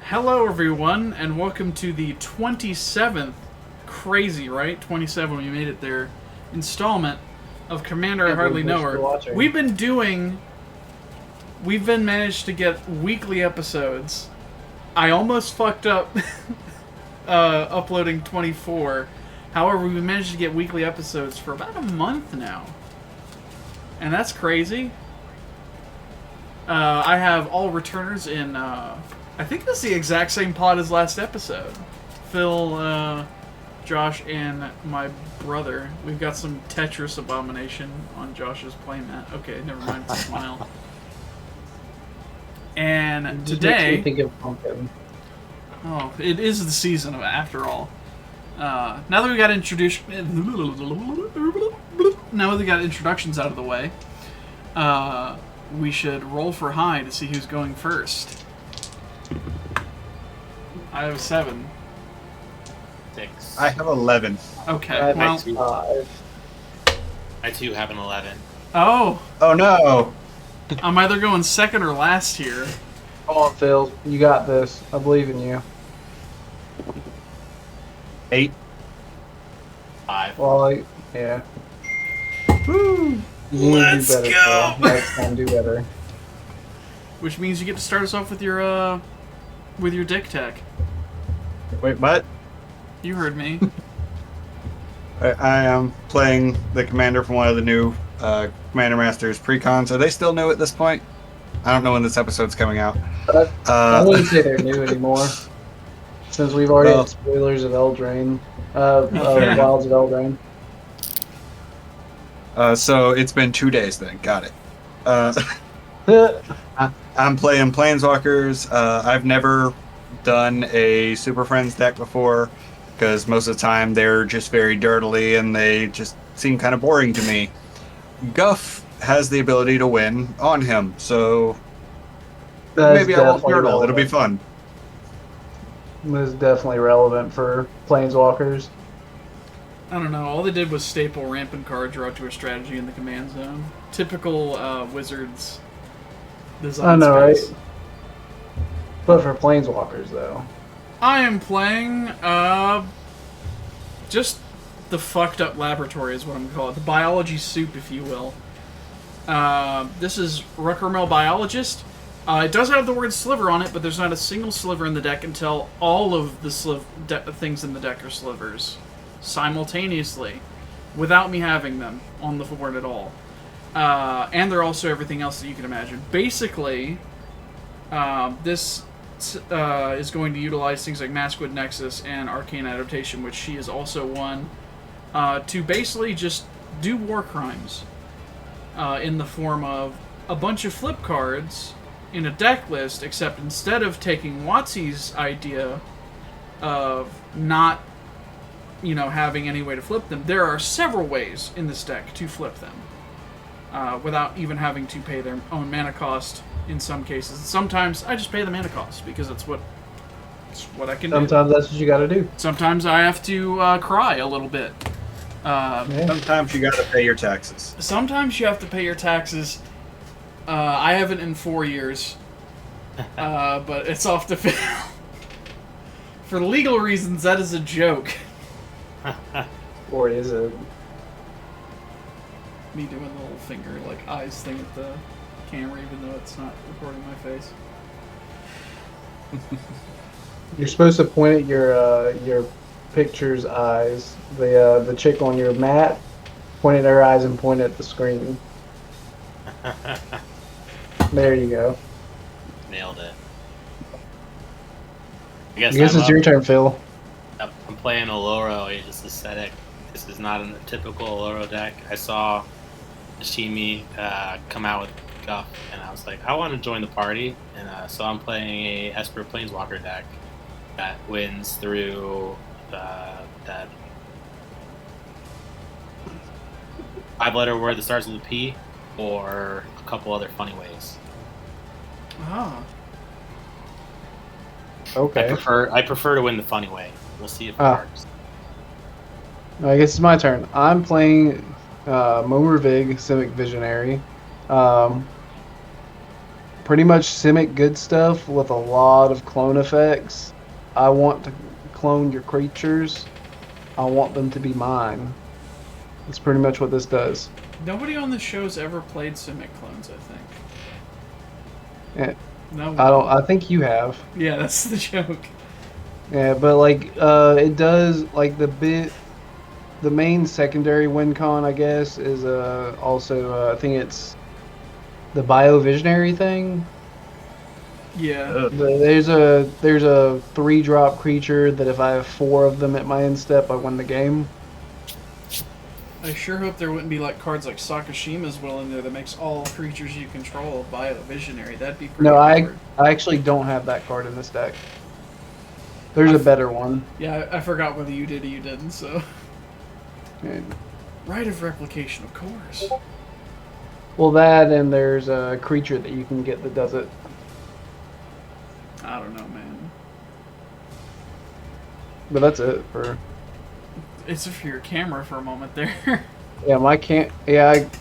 Hello, everyone, and welcome to the 27th, crazy, right? 27, we made it there, installment of Commander I Hardly Know Her. We've been managed to get weekly episodes. I almost fucked up uploading 24. However, we managed to get weekly episodes for about a month now. And that's crazy. I have all returners in, I think this is the exact same pod as last episode. Phil, Josh, and my brother. We've got some Tetris abomination on Josh's playmat. Okay, never mind, it's a smile. And today... Think of pumpkin. Oh, it is the season, after all. Now that we got introductions out of the way, we should roll for high to see who's going first. I have 7. 6. I have 11. Okay, well... 5. I too have an 11. Oh! Oh no! I'm either going second or last here. Come on, Phil. You got this. I believe in you. 8. 5. Well, yeah. Woo! Let's go! Phil. Next time, do better. Which means you get to start us off with your dick tech. Wait, what? You heard me. I am playing the commander from one of the new Commander Masters precons. Are they still new at this point? I don't know when this episode's coming out. I wouldn't say they're new anymore. Since we've already had spoilers of Eldraine. Wilds of Eldraine. So it's been 2 days then. Got it. I'm playing Planeswalkers. I've never done a Super Friends deck before because most of the time they're just very dirtily and they just seem kind of boring to me. Guff has the ability to win on him, so maybe I will turtle. It'll be fun. This is definitely relevant for Planeswalkers. I don't know, all they did was staple rampant card draw to a strategy in the command zone. Typical Wizards design I know, space. right? But for Planeswalkers, though. I am playing, just the fucked up laboratory is what I'm going to call it. The biology soup, if you will. This is Rukarumel Biologist. It does have the word sliver on it, but there's not a single sliver in the deck until all of the things in the deck are slivers. Simultaneously. Without me having them on the board at all. And they're also everything else that you can imagine. Basically, this is going to utilize things like Maskwood Nexus and Arcane Adaptation, which she is also one, to basically just do war crimes in the form of a bunch of flip cards in a deck list, except instead of taking WotC's idea of not, having any way to flip them, there are several ways in this deck to flip them without even having to pay their own mana cost. In some cases, sometimes I just pay the mana cost because it's what I can do. Sometimes that's what you gotta do. Sometimes I have to cry a little bit. Sometimes you gotta pay your taxes. Sometimes you have to pay your taxes. I haven't in 4 years, but it's off to fail. For legal reasons, that is a joke. Or is it? Me doing the little finger, eyes thing at the camera, even though it's not recording my face. You're supposed to point at your picture's eyes. The chick on your mat, point at her eyes and point at the screen. There you go. Nailed it. I guess it's your turn, Phil. I'm playing Oloro, Ageless Ascetic. This is not a typical Oloro deck. I saw Nesashemi come out with Guff, and I was like, I want to join the party, and so I'm playing a Esper Planeswalker deck that wins through that 5-letter word that starts with a P, or a couple other funny ways. Ah. Okay. I prefer to win the funny way. We'll see if it works. I guess it's my turn. I'm playing Momir Vig, Simic Visionary. pretty much Simic good stuff with a lot of clone effects. I want to clone your creatures. I want them to be mine. That's pretty much what this does. Nobody on the show's ever played Simic clones, I think. Yeah. No. I think you have. Yeah, that's the joke. Yeah, but like it does like the main secondary win con, I guess, is also I think it's the Visionary thing. Yeah. There's a 3-drop creature that if I have 4 of them at my end step, I win the game. I sure hope there wouldn't be like cards like Sakashima's Will in there that makes all creatures you control Visionary. That'd be pretty No, I awkward. actually don't have that card in this deck. There's a better one. Yeah, I forgot whether you did or you didn't, so. Yeah. Right of replication, of course. Well, that and there's a creature that you can get that does it. I don't know, man. But that's it for. It's for your camera for a moment there. Yeah,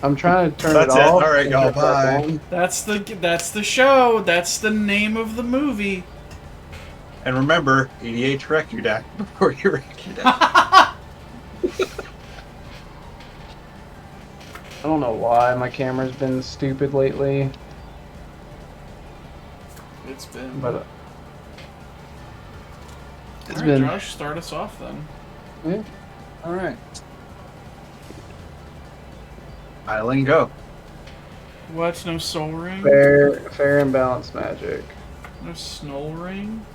I'm trying to turn That's it it. off. All right, and y'all, turn it back bye. on. That's the show. That's the name of the movie. And remember, EDH wreck your deck before you wreck your deck. I don't know why my camera's been stupid lately, It's been. but it's Alright, been. Josh, start us off then. Yeah. All right. Island go. What? No Soul Ring? Fair and balanced magic. No Snow Ring?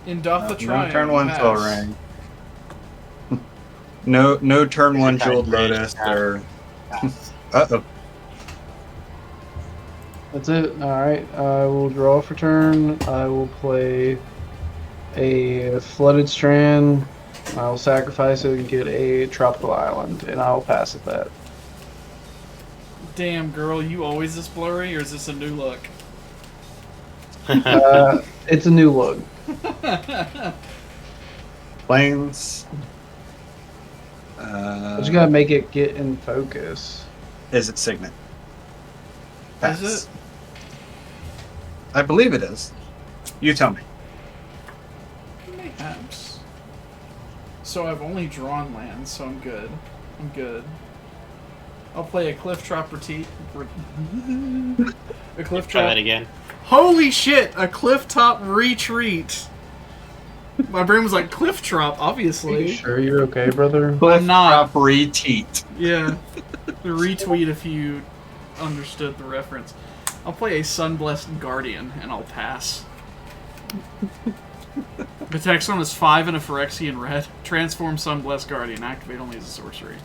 In Doth the No Triumph. turn 1 pass. Soul Ring. No turn 1 Jeweled Bridge, Lotus pass. or. Pass. Uh-oh. That's it. Alright, I will draw for turn. I will play a Flooded Strand. I'll sacrifice it and get a Tropical Island, and I'll pass at that. Damn, girl, you always this blurry, or is this a new look? It's a new look. Plains. I just gotta make it get in focus. Is it Signet? Pass. Is it? I believe it is. You tell me. Mayhaps. So I've only drawn lands, so I'm good. I'm good. I'll play a Cliff Drop Retreat. A Cliff Try that Drop. again. Holy shit! A Cliff Top Retreat. My brain was like Cliff Drop, Are you obviously. sure you're okay, brother? I'm not. Drop reteat. Yeah. The retweet if you understood the reference. I'll play a Sunblessed Guardian, and I'll pass. The text one is 5 and a Phyrexian red. Transform Sunblessed Guardian. Activate only as a sorcery.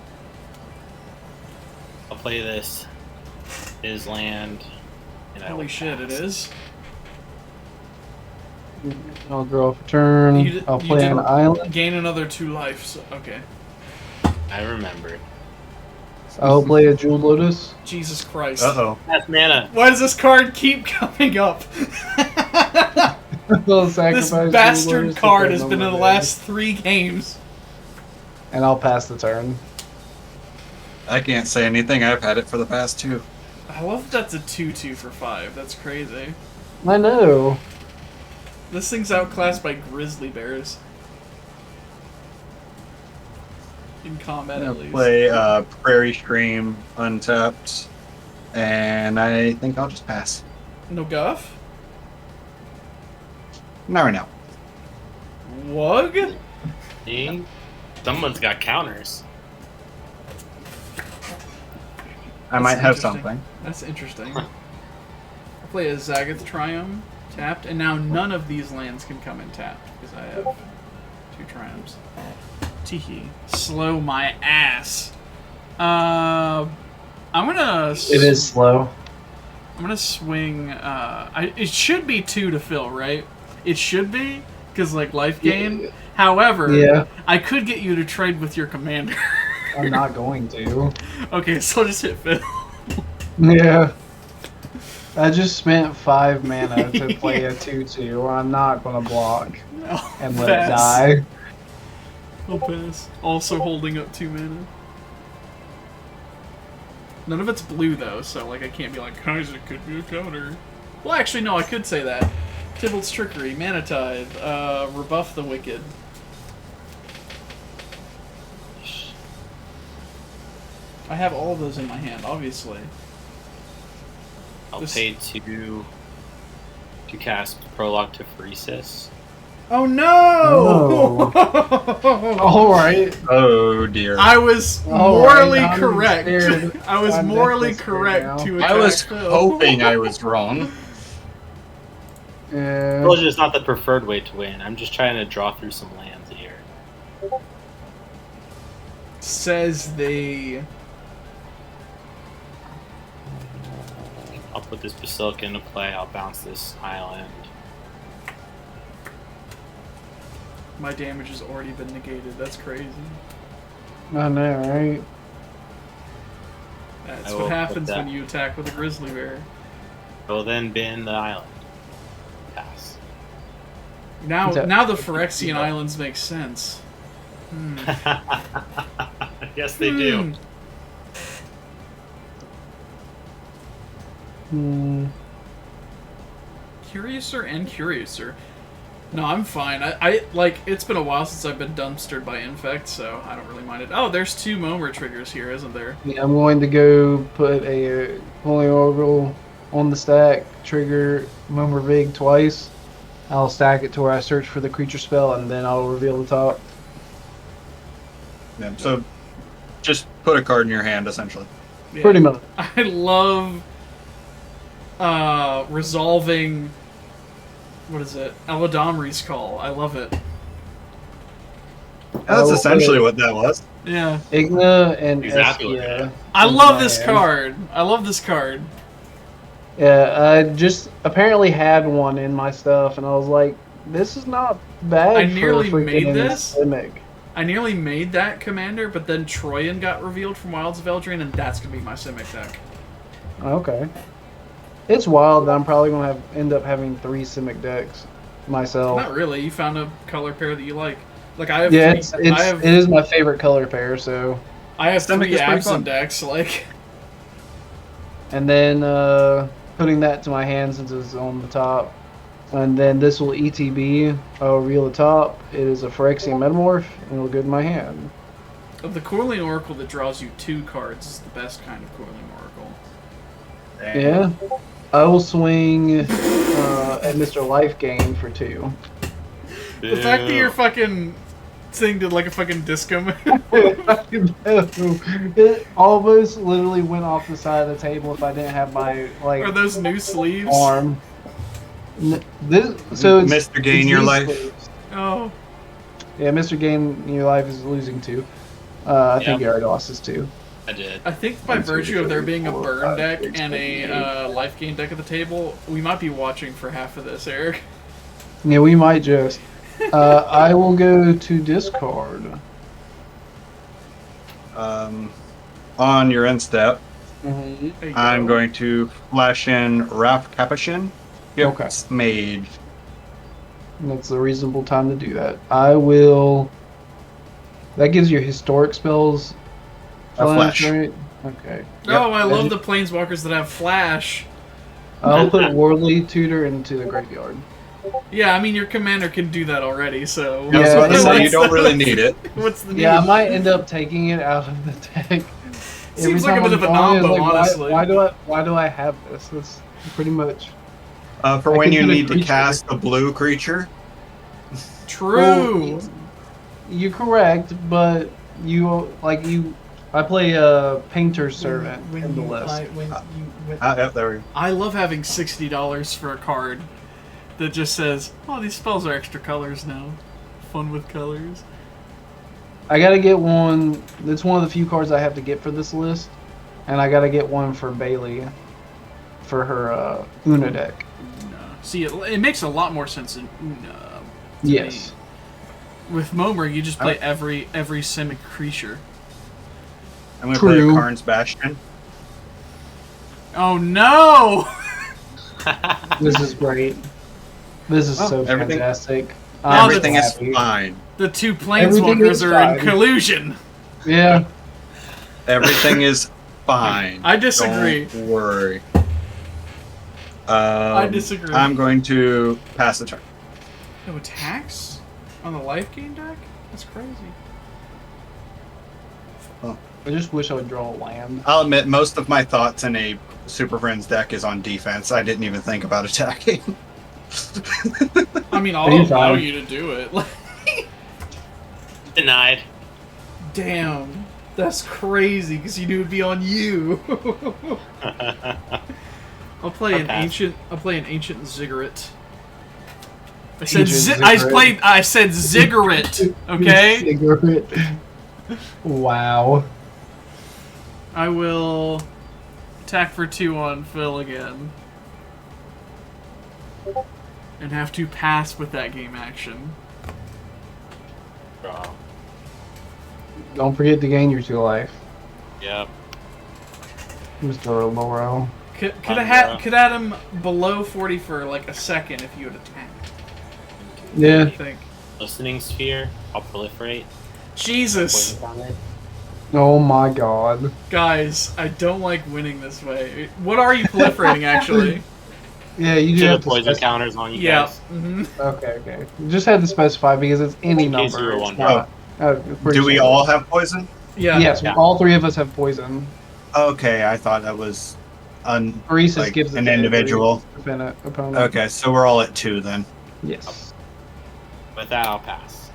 I'll play this. Is land. And I Holy will shit, it pass. is? I'll draw for turn. You I'll you play an did island. Gain another 2 life, so, okay. I remembered. I'll play a Jeweled Lotus. Jesus Christ. Uh-oh. That's mana. Why does this card keep coming up? I'll This sacrifice Jeweled bastard Lotus, card put has that been in on the my last 3 games. deck, and I'll pass the turn. I can't say anything. I've had it for the past 2. I love that's a 2/2 for 5. That's crazy. I know. This thing's outclassed by grizzly bears. In combat, I'm at gonna least. play Prairie Stream untapped, and I think I'll just pass. No guff? Not right now. Wug? See? Someone's got counters. I might That's have interesting. something. That's interesting. I'll play a Zagath Triumph tapped, and now none of these lands can come in tapped because I have 2 Triumphs. Teehee. Slow my ass. I'm gonna. It is slow. I'm gonna swing. It should be 2 to fill, right? It should be because like life gain. Yeah. However, Yeah. I could get you to trade with your commander. I'm not going to. Okay, so I'll just hit fill. Yeah. I just spent 5 mana to play a 2/2. I'm not gonna block and let it die. I'll pass. Also holding up 2 mana. None of it's blue though, so like I can't be like, Kaiser could be a counter. Well, actually, no, I could say that. Tybalt's Trickery, Mana Tithe, Rebuff the Wicked. I have all of those in my hand, obviously. I'll pay 2 to cast Prologue to Pheresis. Oh no! Alright. Oh dear. I was morally correct. I was I'm morally definitely correct scared to now. attack I was Phil. hoping I was wrong. Yeah. Villager is not the preferred way to win. I'm just trying to draw through some lands here. Says they. I'll put this Basilica into play. I'll bounce this island. My damage has already been negated. That's crazy. I know, right? That's I what will happens put that. when you attack with a grizzly bear. I will then bin the island. Pass. Now Is that- the Phyrexian Islands make sense. Hmm. Yes, they do. Curiouser and Curiouser. No, I'm fine. I like, it's been a while since I've been dumpstered by Infect, so I don't really mind it. Oh, there's 2 Momir triggers here, isn't there? Yeah, I'm going to go put a Holy Orbital on the stack, trigger Momir Vig twice. I'll stack it to where I search for the creature spell, and then I'll reveal the top. Yeah, so just put a card in your hand, essentially. Yeah. Pretty much. I love resolving, what is it? Eladamri's Call. I love it. That's essentially what that was. Yeah. Igna and Exactly. Eskia. I in love my this hand. card. I love this card. Yeah, I just apparently had one in my stuff, and I was like, this is not bad. I nearly for made freaking this. Simic. I nearly made that commander, but then Troyan got revealed from Wilds of Eldraine, and that's going to be my Simic deck. Okay. It's wild that I'm probably going to end up having 3 Simic decks myself. Not really. You found a color pair that you like. Like, I have Yeah, three, it is my favorite color pair, so. I have Simic 3 is pretty Absent fun. decks, like... And then putting that to my hand since it's on the top. And then this will ETB, I'll reveal the top. It is a Phyrexian Metamorph, and it'll go to my hand. Of the Coiling Oracle that draws you 2 cards is the best kind of Coiling Oracle. Yeah. I will swing at Mr. Life Gain for 2. The fact that your fucking thing did like a fucking disco It almost literally went off the side of the table if I didn't have my Are those new sleeves? arm. So it's Mr. Gain it's Your these Life. sleeves. Oh. Yeah, Mr. Gain Your Life is losing 2. I think Yep. you already lost this 2. I did. I think by 1, 2, virtue of there 3, being a 4, burn 5, deck 6, and 7, a life gain deck at the table, we might be watching for half of this, Eric. Yeah, we might just. I will go to discard. On your end step, There you I'm go. going to flash in Ralph Capuchin. Yep, Okay. Mage. That's a reasonable time to do that. I will. That gives you historic spells. A flash. Right? Okay. Oh, I love Yep. the planeswalkers that have flash. I'll put Worldly Tutor into the graveyard. Yeah, I mean your commander can do that already, so Yeah, I was about to it's say, like- you don't really need it. what's the need? Yeah, I might end up taking it out of the deck. Seems Every like a time bit I'm of a drawing, it's nombo, like, honestly. Why do I have this? That's pretty much. For I when can you put a need to creature. cast a blue creature. True. You're correct, but I play a Painter's Servant in the list. Yep, there we go. I love having $60 for a card that just says, "Oh, these spells are extra colors now. Fun with colors." I gotta get one. It's one of the few cards I have to get for this list, and I gotta get one for Bailey for her Una deck. No. See, it makes a lot more sense in Una. to Yes. me. With Momir, you just play every Simic creature. I'm going to play True. Karn's Bastion. Oh no! This is great. This is Oh, so everything- fantastic. Everything is happy. fine. The 2 Everything planeswalkers is are in fine. collusion. Yeah. Everything is Fine. I disagree. Don't worry. I disagree. I'm going to pass the turn. No attacks on the life gain deck? That's crazy. I just wish I would draw a land. I'll admit, most of my thoughts in a Super Friends deck is on defense. I didn't even think about attacking. I mean, I'll allow you to do it. Denied. Damn. That's crazy, because you knew it'd be on you. I'll play an ancient Ziggurat. I said I said Ziggurat, okay? Ziggurat. Wow. I will attack for 2 on Phil again. And have to pass with that game action. Draw. Don't forget to gain your 2 life. Yep. Mr. Oloro. Could have had him below 40 for like a second if you had attacked. Yeah. I think. Listening Sphere. I'll proliferate. Jesus. Oh my god. Guys, I don't like winning this way. What are you proliferating, actually? Yeah, you do Two have the to poison counters on you guys. Okay. You just had to specify because it's any In case you number. were It's wondering. not, Do we all have poison? Yeah. Yes, Yeah. all 3 of us have poison. Okay, I thought that was Paresis gives it an to individual. every opponent. Okay, so we're all at 2 then. Yes. With that, I'll pass.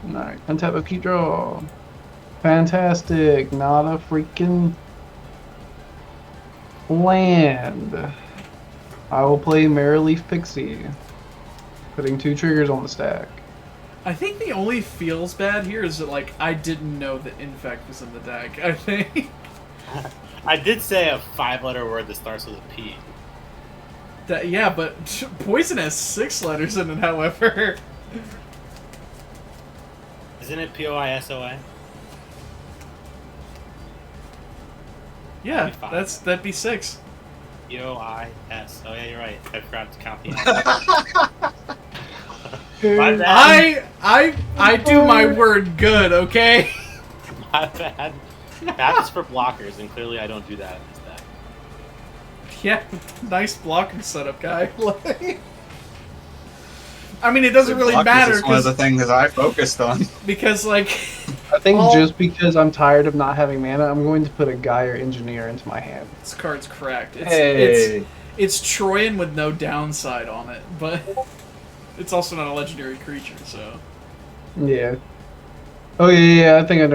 Alright, untap a key draw. Fantastic. Not a freaking land. I will play Merrileaf Pixie. Putting 2 triggers on the stack. I think the only feels bad here is that, like, I didn't know that Infect was in the deck, I think. I did say a 5-letter word that starts with a P. Yeah, but Poison has 6 letters in it, however. Isn't it P-O-I-S-O-A? Yeah, That'd be that'd be 6. P-O-I-S. Oh yeah, you're right. I forgot to count the My bad. I do my word good, okay? My bad. That is for blockers, and clearly I don't do that in this deck. Yeah, nice blocking setup, guy. I mean, it doesn't really matter It's one of the things I focused on. because, like, I think just because I'm tired of not having mana, I'm going to put a Gaia Engineer into my hand. this card's cracked. Hey. It's Troyan with no downside on it, but it's also not a legendary creature, so. Yeah. Oh yeah. I think I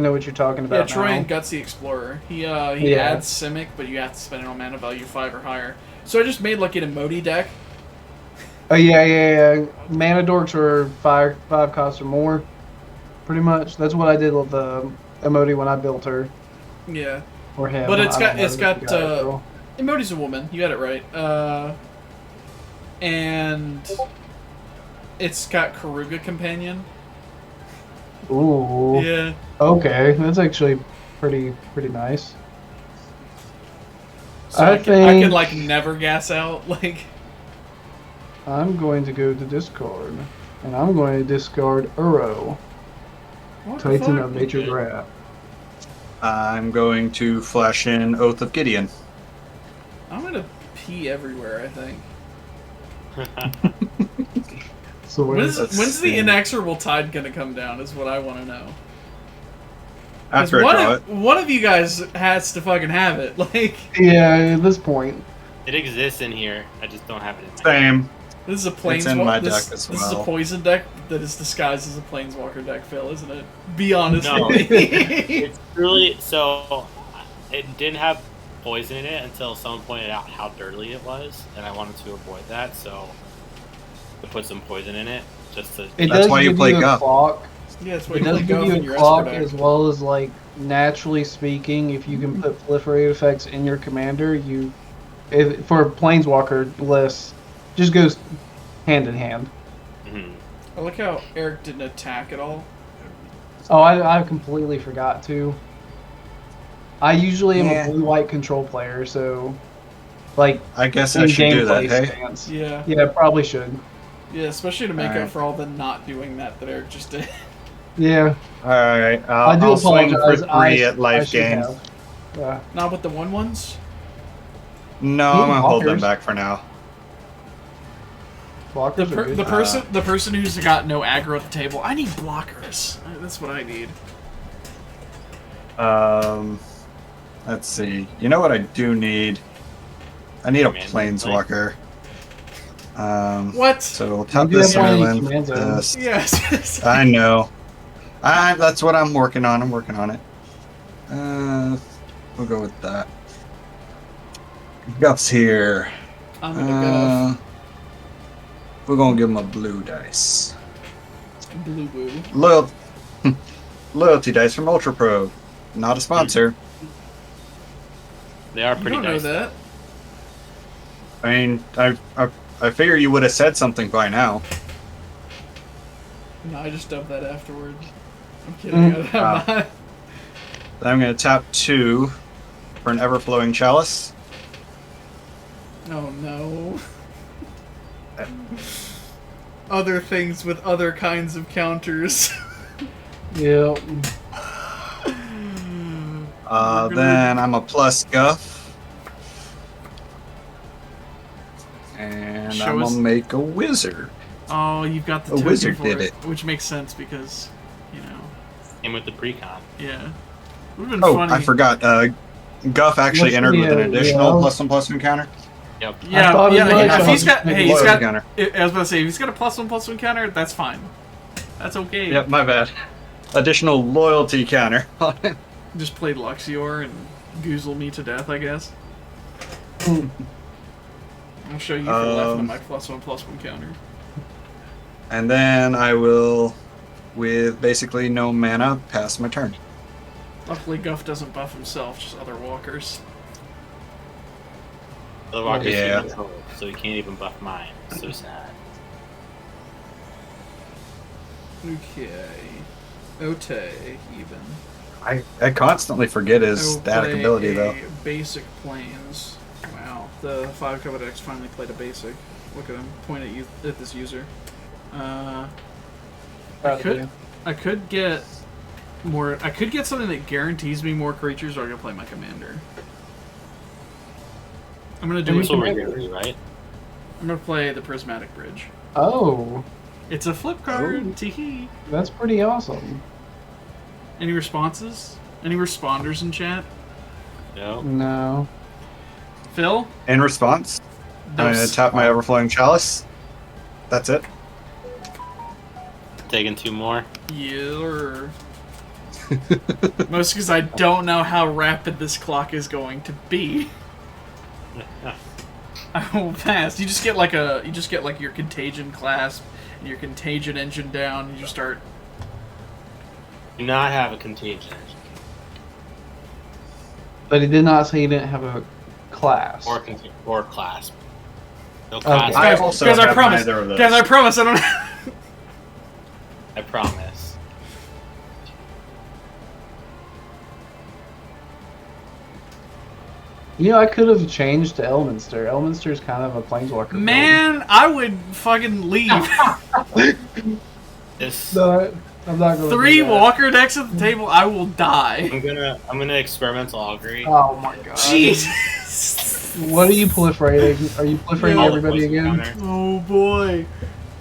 know what you're talking Yeah, about. Troyan now. Gutsy Explorer. He adds Simic, but you have to spend it on mana value 5 or higher. So I just made like an emoji deck. Oh yeah. Mana dorks are 5 costs or more. Pretty much. That's what I did with the emoji when I built her. Yeah. Or him. But it's I don't know, got the guy, girl. Emoti's a woman. You got it right. And it's got Karuga Companion. Ooh. Yeah. Okay, that's actually pretty nice. So I can like never gas out. Like, I'm going to go to discard, and I'm going to discard Uro. what the Titan fuck? of Nature Grab. I'm going to flash in Oath of Gideon. I'm gonna pee everywhere, I think. So When's Let's the see. inexorable tide gonna come down is what I want to know. 'Cause After I draw it. one of you guys has to fucking have it. Like, yeah, at this point, It exists in here. I just don't have it in my Same. this is a It's in my this, deck as this is a well. poison deck that is disguised as a planeswalker deck, Phil, isn't it? Be honest No. with me. It's truly so. It didn't have poison in it until someone pointed out how dirty it was, and I wanted to avoid that, so I put some poison in it just to. it That's does why you give play a Guff. clock. Yeah, it's what It you does play give Guff you in a your clock Esper deck. as well as like naturally speaking, if you can put proliferate effects in your commander, for planeswalker lists, just goes hand in hand. Mhm. I like how Eric didn't attack at all. Oh, I completely forgot to. I usually am Yeah. a blue-white control player, so like I guess I in should do that, gameplay hey? stance. Yeah. Yeah, probably should. Yeah, especially to make up Alright. for all the not doing that Eric just did. Yeah, Alright, I do I'll swing for apologize. 3 at I life should gain. have. Not with the 1/1s? No, Ooh, I'm gonna hold them blockers. back for now. Blockers are good. The person who's got no aggro at the table. I need blockers. That's what I need. Let's see. You know what I do need? I need a Command planeswalker. What? So we'll top You this have one in Ireland. command zone. This. Yes. I know. That's what I'm working on. I'm working on it. We'll go with that. Guff's here. I'm gonna We're gonna give him a blue dice. go blue boo. Loyalty dice from Ultra Pro. Not a sponsor. They are You pretty don't know nice. that. I mean, I figure you would have said something by now. No, I just dubbed that afterwards. I'm kidding. I'm not. I'm gonna tap 2 for an Everflowing Chalice. Oh no. Other things with other kinds of counters. Yeah. Then I'm a plus Guff. And Show I'm us- gonna make a wizard. Oh, you've got the A token wizard for did it, it. which makes sense because, you know, Same with the precon. yeah. Would have been Oh, funny. I forgot. Guff actually What's entered the, with an additional yeah. +1/+1 counter. Yep. Yeah, I thought yeah. as much. If I he's was got, just hey, he's loyalty got. counter. I was about to say, if he's got a +1/+1 counter, that's fine. That's okay. Yep, my bad. Additional loyalty counter. Just played Luxior and goozle me to death, I guess. I'll show you for laughing at my +1/+1 counter. And then I will, with basically no mana, pass my turn. Luckily, Guff doesn't buff himself, just other walkers. The walker's Yeah. control, so he can't even buff mine. So sad. Okay. Ote, even. I constantly forget his I will static play ability, a though. Basic planes. Wow. The 5 cover decks finally played a basic. Look at him. Point at this user. I could get more. I could get something that guarantees me more creatures, or I could play my commander. I'm gonna do You it. So can we're make good, right? I'm gonna play the Prismatic Bridge. Oh, It's a flip card. Oh. Teehee. that's pretty awesome. Any responses? Any responders in chat? No. No. Phil? In response, I'm going to Dose. tap my Everflowing Chalice. That's it. Taking 2 more. Yeah. Mostly because I don't know how rapid this clock is going to be. I will pass. You just get like your contagion clasp and your contagion engine down. And you just start. Do not have a contagion engine. But he did not say he didn't have a class. Or clasp. No clasp. I Guys, also guys, I have promise. neither of those. Guys, I promise. I don't. I promise. You know, I could have changed to Elminster. Elminster's kind of a planeswalker. build. Man, I would fucking leave. This. No, I'm not going to 3 walker decks at the table. I will die. I'm gonna experimental augury. Oh my god. Jeez. What are you proliferating? Are you proliferating Yeah. everybody again? Counter. Oh boy.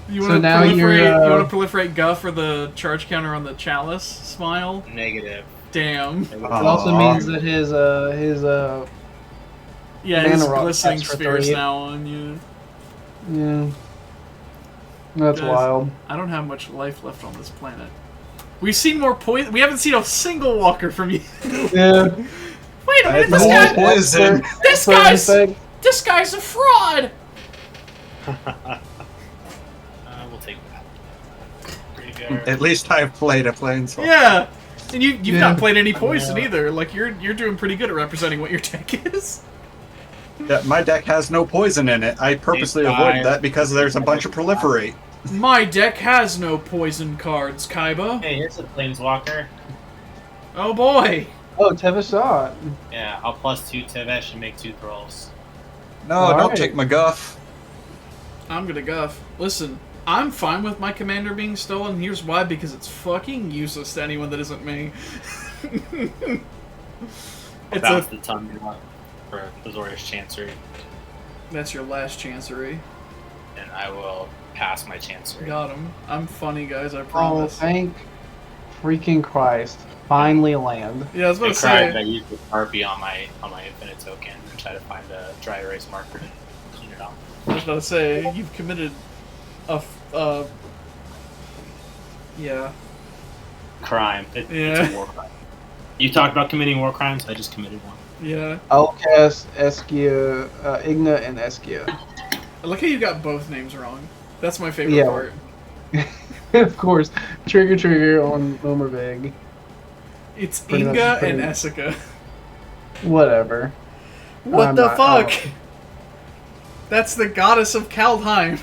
You So want to now proliferate? you're, You want to proliferate Guff for the charge counter on the Chalice? Smile. Negative. Damn. It also Aw. means that his Yeah, Mana his rock glistening attacks for sphere is 3. now on you. yeah. That's Guys. wild. I don't have much life left on this planet. We've seen more poison. We haven't seen a single walker from you. Yeah. Wait a minute, More this guy. poison. This For guy's. effect. This guy's a fraud. We'll take that. Graveyard. At least I've played a Planeswalker. Yeah. And you've Yeah. not played any poison know. either. Like you're doing pretty good at representing what your deck is. Yeah, my deck has no poison in it. I purposely It's avoided fine. that because there's a bunch of proliferate. My deck has no poison cards, Kaiba. Hey, here's a planeswalker. Oh boy. Oh, Teva saw it. Yeah, I'll +2 Tevesh and make 2 thralls. No, All don't right. take my Guff. I'm gonna guff. Listen, I'm fine with my commander being stolen. Here's why: because it's fucking useless to anyone that isn't me. It's bounce a- the tongue up for Azorius Chancery, That's your last chancery. and I will pass my Chancery. Got him. I'm funny, guys. I Oh, promise. thank freaking Christ! Finally land. Yeah, I was about I to cried. I say. used the Harpy on my infinite token and try to find a dry erase marker and clean it off. I was about to say you've committed yeah. Crime. It's Yeah. a war crime. You talked about committing war crimes. I just committed one. Yeah. I'll cast Eskia, Igna, and Eskia. I like how you got both names wrong. That's my favorite Yeah. part. Of course, trigger on Momir Vig. It's Pretty much Inga pretty- and Essica. Whatever. What I'm the not- fuck? oh, That's the goddess of Kaldheim.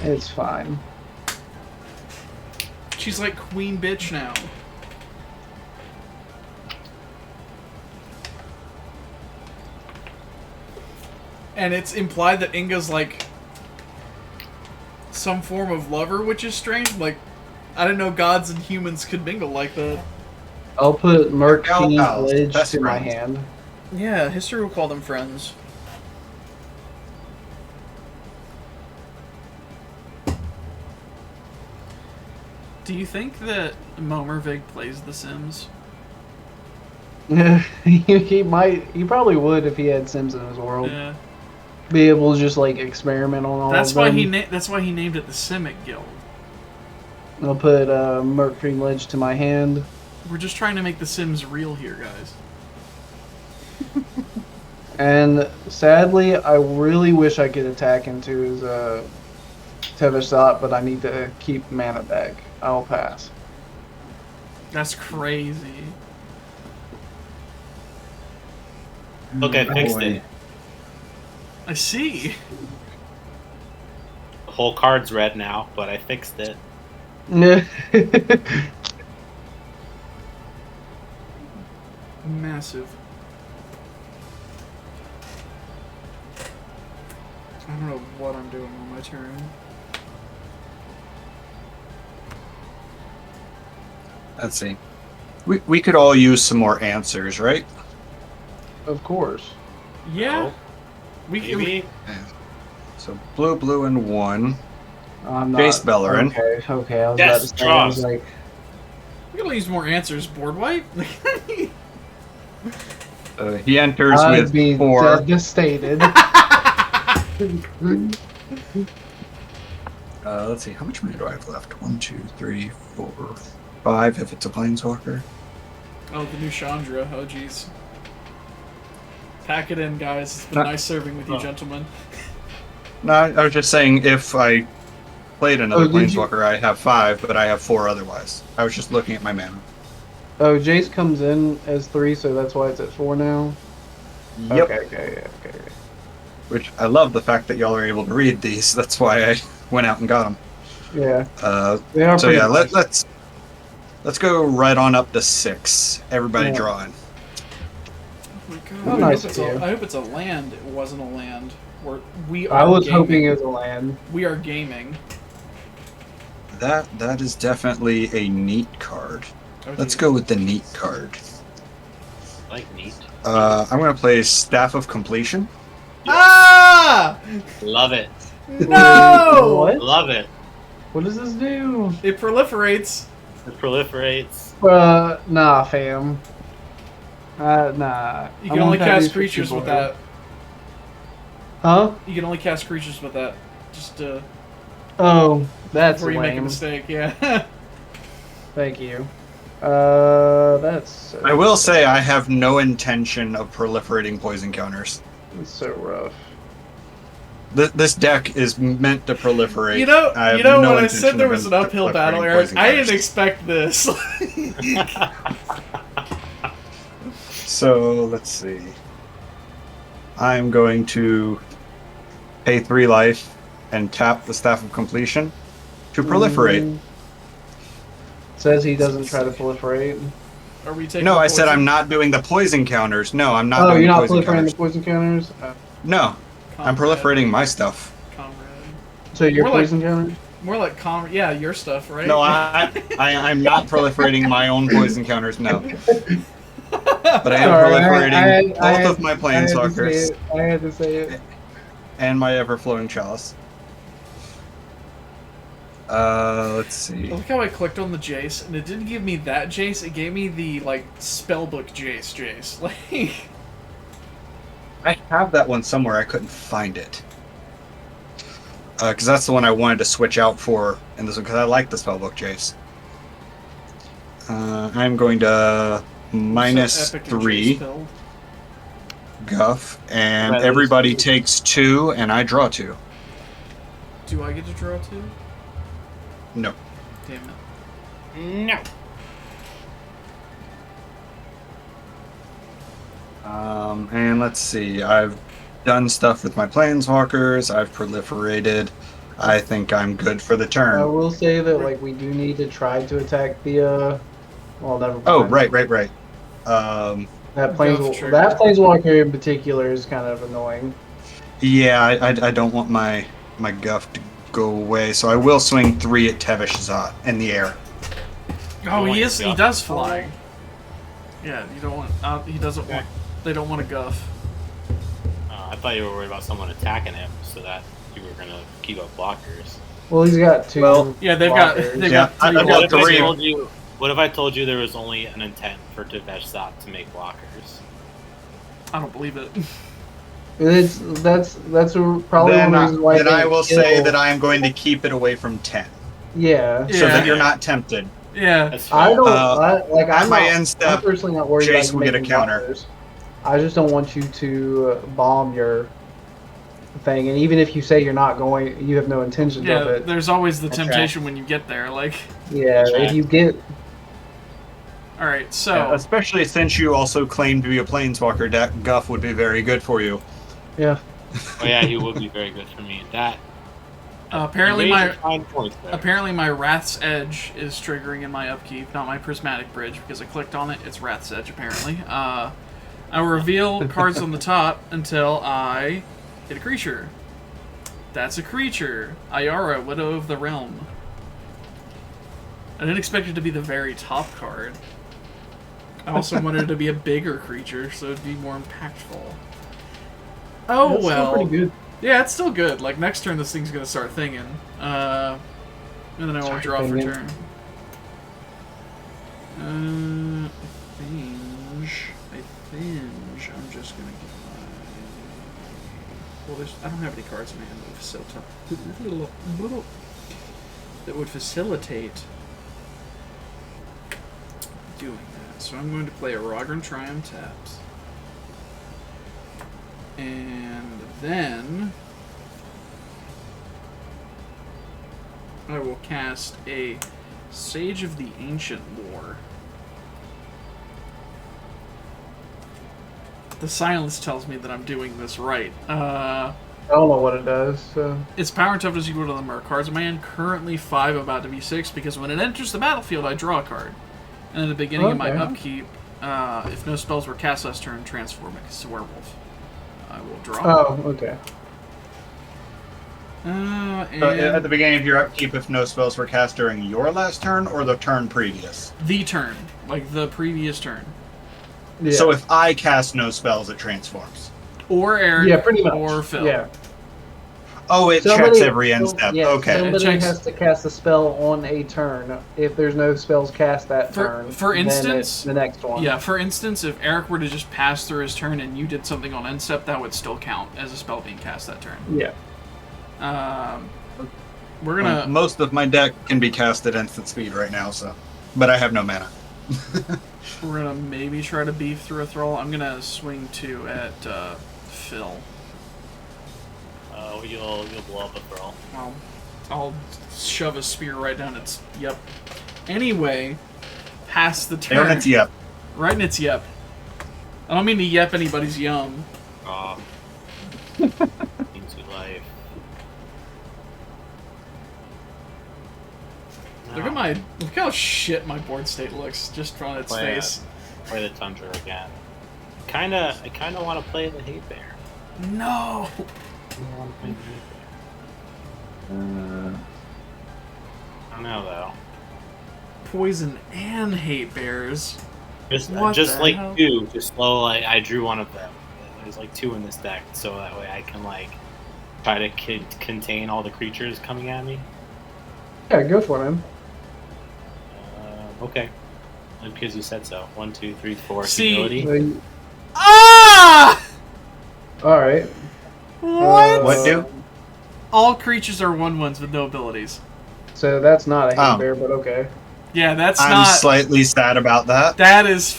it's fine. She's like queen bitch now. And it's implied that Inga's like some form of lover, which is strange. Like, I didn't know gods and humans could mingle like that. I'll put Murk's pals, Ledge best to my friends. hand. Yeah, history will call them friends. Do you think that Momir Vig plays The Sims? he probably would if he had Sims in his world. Yeah. Be able to just like experiment on all That's of why them. that's why he named it the Simic Guild. I'll put Mercury Ledge to my hand. We're just trying to make The Sims real here, guys. And sadly, I really wish I could attack into his Tevashot, but I need to keep mana back. I'll pass. That's crazy. Look, I fixed boy. it. I see. The whole card's red now, but I fixed it. Massive. I don't know what I'm doing on my turn. Let's see. We could all use some more answers, right? Of course. Yeah. We can. Maybe. So blue, and 1. I'm not. Jace Bellerin. Okay. I was Yes, about to say. I was draws. like, We can use more answers. Board wipe. He enters I'd with be 4. devastated. Let's see. How much mana do I have left? 1, 2, 3, 4, 5. If it's a planeswalker. Oh, the new Chandra. Oh, jeez. Pack it in, guys. It's been No. nice serving with you, Oh. gentlemen. No, I was just saying if I played another Oh, did you- planeswalker, I have 5, but I have 4 otherwise. I was just looking at my mana. Oh, Jace comes in as 3, so that's why it's at 4 now. Yep. Okay. Which I love the fact that y'all are able to read these. That's why I went out and got them. Yeah. So They are pretty yeah, nice. let's go right on up to 6. Everybody Yeah. drawing. Oh my god. How I, nice hope it's of you. I hope it's a land. It wasn't a land. We are I was gaming. hoping it was a land. We are gaming. That is definitely a neat card. Oh, Let's geez. go with the neat card. Like neat. I'm gonna play Staff of Completion. Ah! Love it. No! What? Love it. What does this do? It proliferates. It proliferates. Nah, fam. Nah. You I can only want that cast dude for creatures with keyboard. that. Huh? You can only cast creatures with that. Just Oh, that's before you make a lame. mistake. Yeah. Thank you. That's I will say I have no intention of proliferating poison counters. It's so rough. This deck is meant to proliferaate. You know, I have when no I intention said there of was an uphill battle, proliferating Eric, poison I didn't counters. expect this. So let's see. I'm going to pay 3 life and tap the Staff of Completion to proliferate. Says he doesn't try to proliferate. Are we taking? No, I said poison? I'm not doing the poison counters. No, I'm not Oh, doing you're the not poison proliferating counters. the poison counters? No, I'm Comrade. proliferating my stuff. Comrade. So you're More like- poison counters? More like yeah, your stuff, right? No, I'm not proliferating my own poison counters. No. But I am Sorry, proliferating I both of my planeswalkers I had to say it. and my ever-flowing chalice. Let's see. I like how I clicked on the Jace, and it didn't give me that Jace, it gave me the, like, spellbook Jace. Like... I have that one somewhere, I couldn't find it. Because that's the one I wanted to switch out for in this one, because I like the spellbook Jace. I'm going to -3 Guff, and everybody takes 2, and I draw 2. Do I get to draw 2? No. Damn it. No. And let's see. I've done stuff with my planeswalkers. I've proliferated. I think I'm good for the turn. I will say that like we do need to try to attack the. Well, never mind. Oh, right. That planeswalker in particular is kind of annoying. Yeah, I don't want my Guff to go away, so I will swing 3 at Tevishzat in the air. Oh, he does fly. Yeah, you don't want. He doesn't want. They don't want a Guff. I thought you were worried about someone attacking him, so that you were gonna keep up blockers. Well, he's got 2. Well, Yeah, they've got 3 I've got 3. What if I told you there was only an intent for Tevishzat to make blockers? I don't believe it. That's probably Then, one reason why. then I will say that I am going to keep it away from 10, Yeah. so that you're not tempted. Yeah. That's fair. I don't at I'm my not, end I'm step, personally not worried Jace about will get a making counter. blockers. I just don't want you to bomb your thing, and even if you say you're not going, you have no intentions of Yeah, it. there's always the That's temptation when you get there. Like, Yeah, That's right. if you get all right, so Especially since you also claim to be a planeswalker deck, Guff would be very good for you. yeah. Oh yeah, he would be very good for me. That apparently you raised my a fine point there. apparently my Wrath's Edge is triggering in my upkeep, not my Prismatic Bridge, because I clicked on it. It's Wrath's Edge apparently. I will reveal cards on the top until I hit a creature. That's a creature. Ayara, Widow of the Realm. I didn't expect it to be the very top card. I also wanted it to be a bigger creature, so it'd be more impactful. Oh, That's well. still pretty good. Yeah, it's still good. Like, next turn this thing's gonna start thinging. And then I won't draw for turn. I think I'm just gonna get my... Well, I don't have any cards in my hand that would facilitate doing that. So I'm going to play a Rogran Triumph tapped. And then I will cast a Sage of the Ancient Lore. The silence tells me that I'm doing this right. I don't know what it does. So. Its power and toughness equal to the number of cards in my hand. Currently 5, about to be 6, because when it enters the battlefield, I draw a card. And at the beginning of my upkeep, if no spells were cast last turn, transform it to werewolf. I will draw. Oh, okay. And So at the beginning of your upkeep, if no spells were cast during your last turn or the turn previous? the turn, like the previous turn. Yeah. So if I cast no spells, it transforms. Or Eric, yeah, pretty much. or Phil. Yeah. Oh, it checks every end step. Yeah, Okay. somebody checks- has to cast a spell on a turn. If there's no spells cast that turn, For then instance, it's the next one. Yeah, for instance, if Eric were to just pass through his turn and you did something on end step, that would still count as a spell being cast that turn. Yeah. We're gonna... Most of my deck can be cast at instant speed right now, so. But I have no mana. We're gonna maybe try to beef through a Thrall. I'm gonna swing 2 at Phil. You'll blow up a Thrall. I'll shove a spear right down its yep. Anyway, past the turn. And it's yep. Right in its yep. I don't mean to yep anybody's yum. Into life. Look how shit my board state looks just on its face. Play the Tundra again. I kinda want to play the Hate Bear. No. I want to play the Hate Bear. I don't know though. Poison and hate bears. What just the like hell? 2, just slow. Like I drew one of them. There's like 2 in this deck, so that way I can like try to contain all the creatures coming at me. Yeah, go for him. Okay, because you said so. 1, 2, 3, 4. See- Humility. Ah! All right. What? What do? All creatures are 1/1s with no abilities. So that's not a hate Oh. bear, but okay. Yeah, that's I'm not. slightly sad about that. That is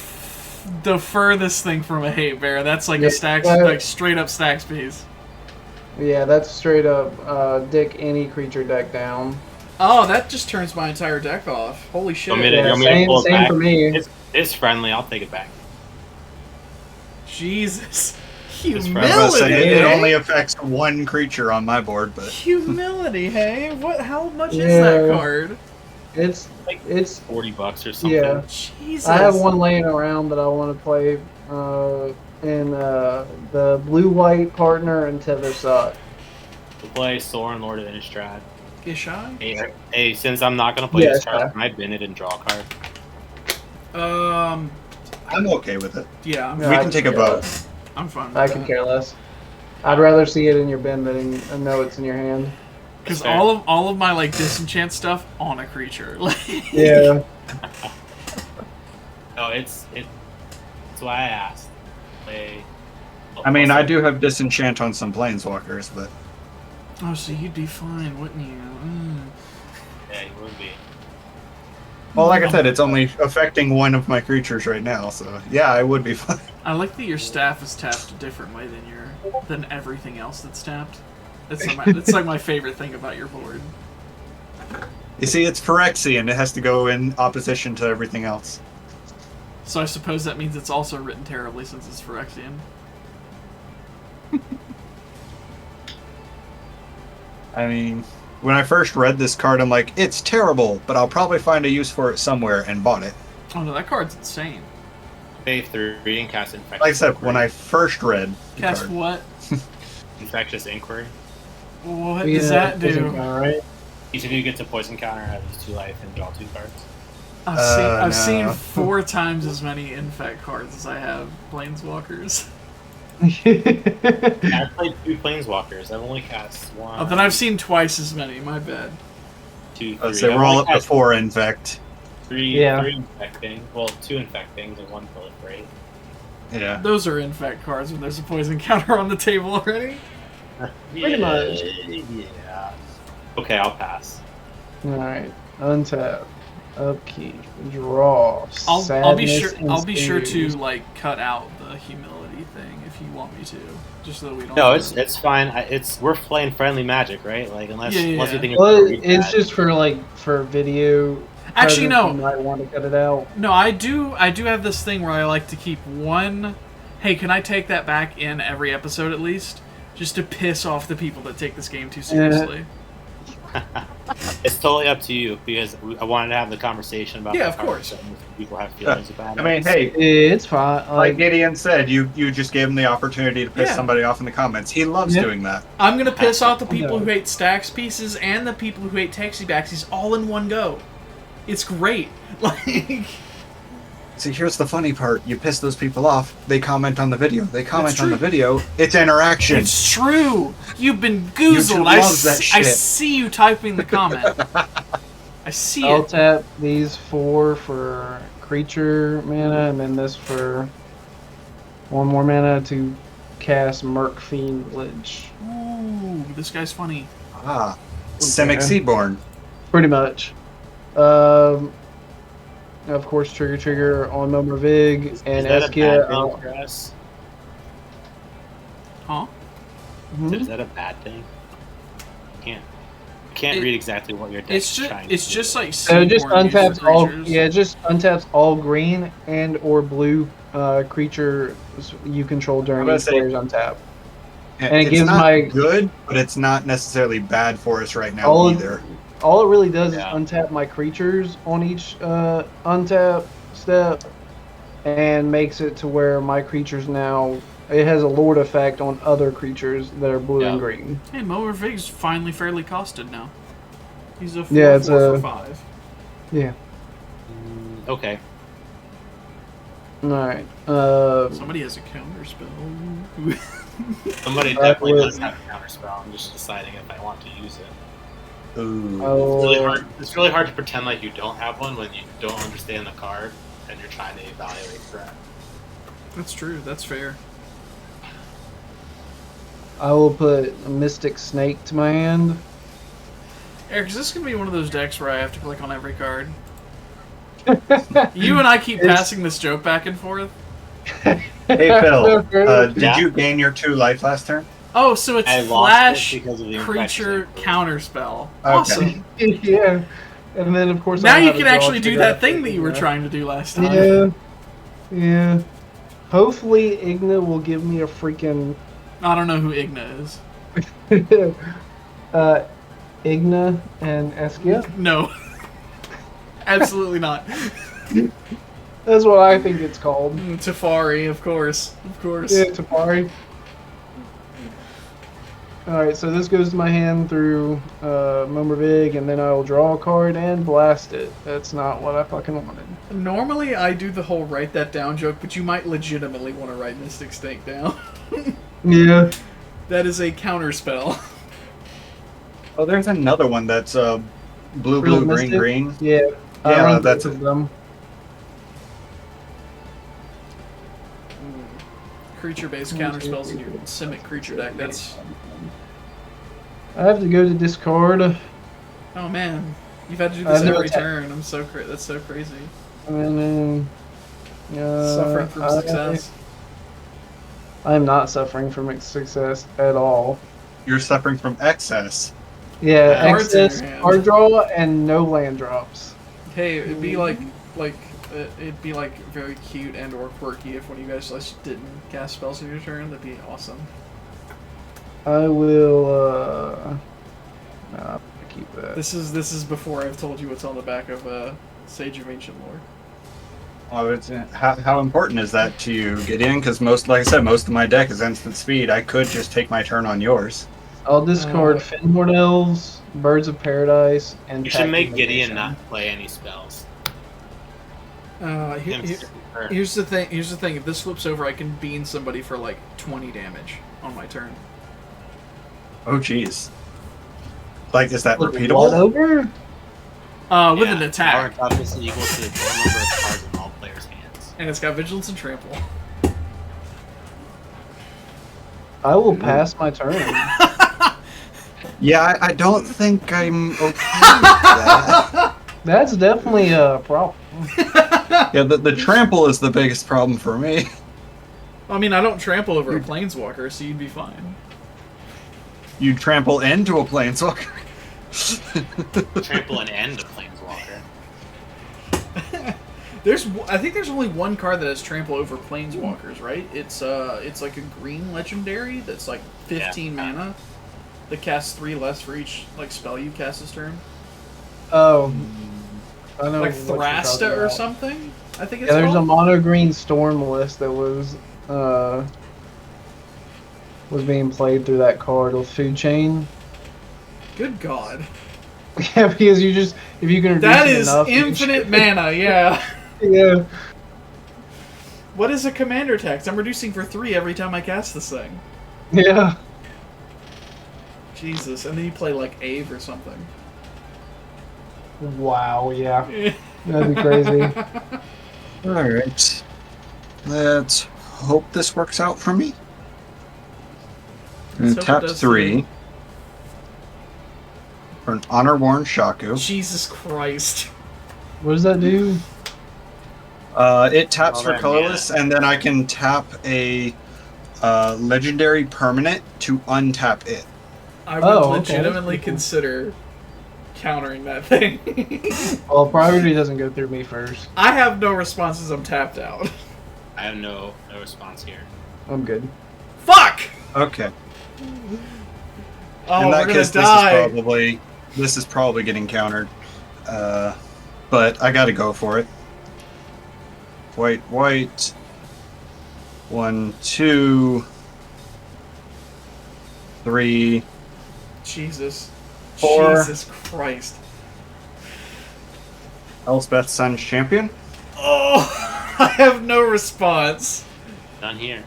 the furthest thing from a hate bear. That's like Yeah, a stacks, that- like straight up stacks piece. Yeah, that's straight up dick any creature deck down. Oh, that just turns my entire deck off. Holy shit! Want me to- Yeah, want me to pull it same back? for me. It's friendly. I'll take it back. Jesus, I was gonna humility. say, it eh? only affects 1 creature on my board, but Humility, hey? What? How much is Yeah. that card? It's Like it's $40 or something. yeah. Jesus. I have one laying around that I want to play in the blue-white partner and Tether Sock. We'll play Sorin, Lord of Innistrad. Ishai? Hey, since I'm not gonna play Yeah, this card, yeah. can I bin it and draw a card? I'm okay with it. Yeah, Yeah, We I can take a care vote. less. I'm fine with I can that. care less. I'd rather see it in your bin than know it's in your hand. Because Fair. all of my like disenchant stuff on a creature. Like, Yeah. No, it's why I asked. Play. I mean, I do have disenchant on some planeswalkers, but Oh, so you'd be fine, wouldn't you? Yeah, you would be. well, like I said, it's only affecting 1 of my creatures right now, so yeah, I would be fine. I like that your staff is tapped a different way than everything else that's tapped. It's like my favorite thing about your board. You see, it's Phyrexian. It has to go in opposition to everything else. So I suppose that means it's also written terribly since it's Phyrexian. I mean, when I first read this card, I'm like, it's terrible, but I'll probably find a use for it somewhere, and bought it. Oh no, that card's insane. Pay 3 and cast Infectious Like I said, Inquiry. when I first read the Cast card. what? Infectious Inquiry. What does that do? Right? Each of you gets a poison counter, have these 2 life, and draw 2 cards. I've no. seen 4 times as many infect cards as I have planeswalkers. Yeah, I've played 2 planeswalkers. I've only cast 1. Oh, then I've seen twice as many. My bad. 2, 3. Let's say we're all up to 4 infect. 3 Yeah. 3 infecting. Well, 2 infecting and 1 proliferate. Yeah. Those are infect cards when there's a poison counter on the table already. Pretty much. Yeah. Okay, I'll pass. Alright. Untap. Upkeep. Draw. I'll be sure. Sadness, I'll be sure to Ensnares. like cut out the humility thing if you want me to, just so that we don't. No, it's fine. We're playing friendly magic, right? Like unless Yeah, unless you yeah. think it's Well, really it's bad. just for video. Actually, presence, no. You might want to cut it out. No, I do have this thing where I like to keep one. Hey, can I take that back in every episode at least, just to piss off the people that take this game too seriously? It's totally up to you because I wanted to have the conversation about. Yeah, the of course. cards, and if people have feelings about it. I mean, hey, It's fine. like Gideon said, you just gave him the opportunity to piss Yeah. somebody off in the comments. He loves Yeah. doing that. I'm gonna piss off the people No. who hate stacks pieces and the people who hate taxi backsies all in one go. It's great. Like, See, here's the funny part. You piss those people off, they comment on the video. They comment That's on the true. video. It's interaction. it's true. You've been goozled. YouTube I loves that I shit. see you typing the comment. I see I'll it. tap these 4 for creature mana, and then this for 1 more mana to cast Merc Fiend Lich. Ooh, this guy's funny. Ah, Simic Okay. Seaborn. Pretty much. Of course, trigger on Momir Vig and is that a Eskia. bad thing for us? Huh? Is that a bad thing? Can't read exactly what your deck It's is just trying it's to just do. like So it just Seaborn untaps user all. creatures. Yeah, it just untaps all green and or blue creatures you control during I'm gonna each say- player's untap. And it it's gives not my- good, but it's not necessarily bad for us right now All- either. All it really does Yeah. is untap my creatures on each untap step, and makes it to where my creatures now. It has a lord effect on other creatures that are blue and Yeah. green. Hey, Momir Vig's finally fairly costed now. He's a 4 Yeah, it's 4 a- for 5. Yeah. Okay. Alright. Somebody has a counter spell. Somebody definitely does have a counterspell. I'm just deciding if I want to use it. Ooh. It's really hard to pretend like you don't have one when you don't understand the card and you're trying to evaluate threat. That's true. That's fair. I will put a Mystic Snake to my hand. Eric, is this going to be one of those decks where I have to click on every card? You and I keep passing this joke back and forth. Hey Phil, did you gain your 2 life last turn? Oh, so it's I lost Flash it because of the Creature infection. Counterspell. Okay. Awesome. Yeah. And then, of course, Now I you have can to draw actually do to that grab thing it, that you were yeah. trying to do last time. Yeah. Yeah. Hopefully, Igna will give me a freaking... I don't know who Igna is. Igna and Eskia. No. Absolutely not. That's what I think it's called. Tefari, of course. Of course. Yeah, Tefari. Alright, so this goes to my hand through Momir Vig, and then I will draw a card and blast it. That's not what I fucking wanted. Normally, I do the whole write that down joke, but you might legitimately want to write Mystic Snake down. Yeah. That is a counter spell. Oh, there's another one that's blue, Real blue, green, Mystic? green. Yeah. I Yeah, run that's both it. of them. Creature-based counter spells in your Simic creature deck. That's... I have to go to discard. Oh man. You've had to do I this have no every attack. turn. I'm so that's so crazy. And then, Suffering from success. I'm not suffering from success at all. You're suffering from excess. Yeah, Cards in your excess hand. card draw and no land drops. Hey, it'd be it'd be like very cute and or quirky if one of you guys just didn't cast spells in your turn. That'd be awesome. I will keep that. This is before I've told you what's on the back of Sage of Ancient Lore. Oh, how important is that to you, Gideon? Because like I said, most of my deck is instant speed. I could just take my turn on yours. I'll discard Finhorn Elves, Birds of Paradise, and You should make Pact Gideon Invitation. not play any spells. Here's the thing. Here's the thing. If this flips over, I can bean somebody for like 20 damage on my turn. Oh, jeez. Like, is that What repeatable? over? With an Power attack, and toughness is equal to the total number of cards in all players' hands. and it's got vigilance and trample. I will pass my turn. Yeah, I don't think I'm okay with that. That's definitely a problem. Yeah, the trample is the biggest problem for me. I mean, I don't trample over a planeswalker, so you'd be fine. You trample into a planeswalker. Trample an end of Planeswalker. I think there's only one card that has trample over planeswalkers, right? It's like a green legendary that's like 15 mana that casts 3 less for each like spell you cast this turn. Oh, I know. Like what you're Thrasta talking or about. something. I think it's Yeah, there's a called. mono green storm list that was being played through that card with Food Chain. Good God. Yeah, because if you can reduce That it is enough, you infinite mana, yeah. Yeah. What is a commander text? I'm reducing for 3 every time I cast this thing. Yeah. Jesus, and then you play like Ave or something. Wow, yeah. That'd be crazy. Alright. Let's hope this works out for me. Let's hope it Tap does 3 too. for an Honor-Worn Shaku. Jesus Christ. What does that do? It taps Oh, for man, colorless, and then I can tap a legendary permanent to untap it. I would Okay, legitimately that's cool. consider countering that thing. Well, priority doesn't go through me first. I have no responses, I'm tapped out. I have no response here. I'm good. Fuck! Okay. Oh, In we're that gonna case, die. this is probably getting countered. But I gotta go for it. White. 1, 2, 3. Jesus. 4. Jesus Christ. Elspeth Sun's champion. Oh, I have no response. Done here.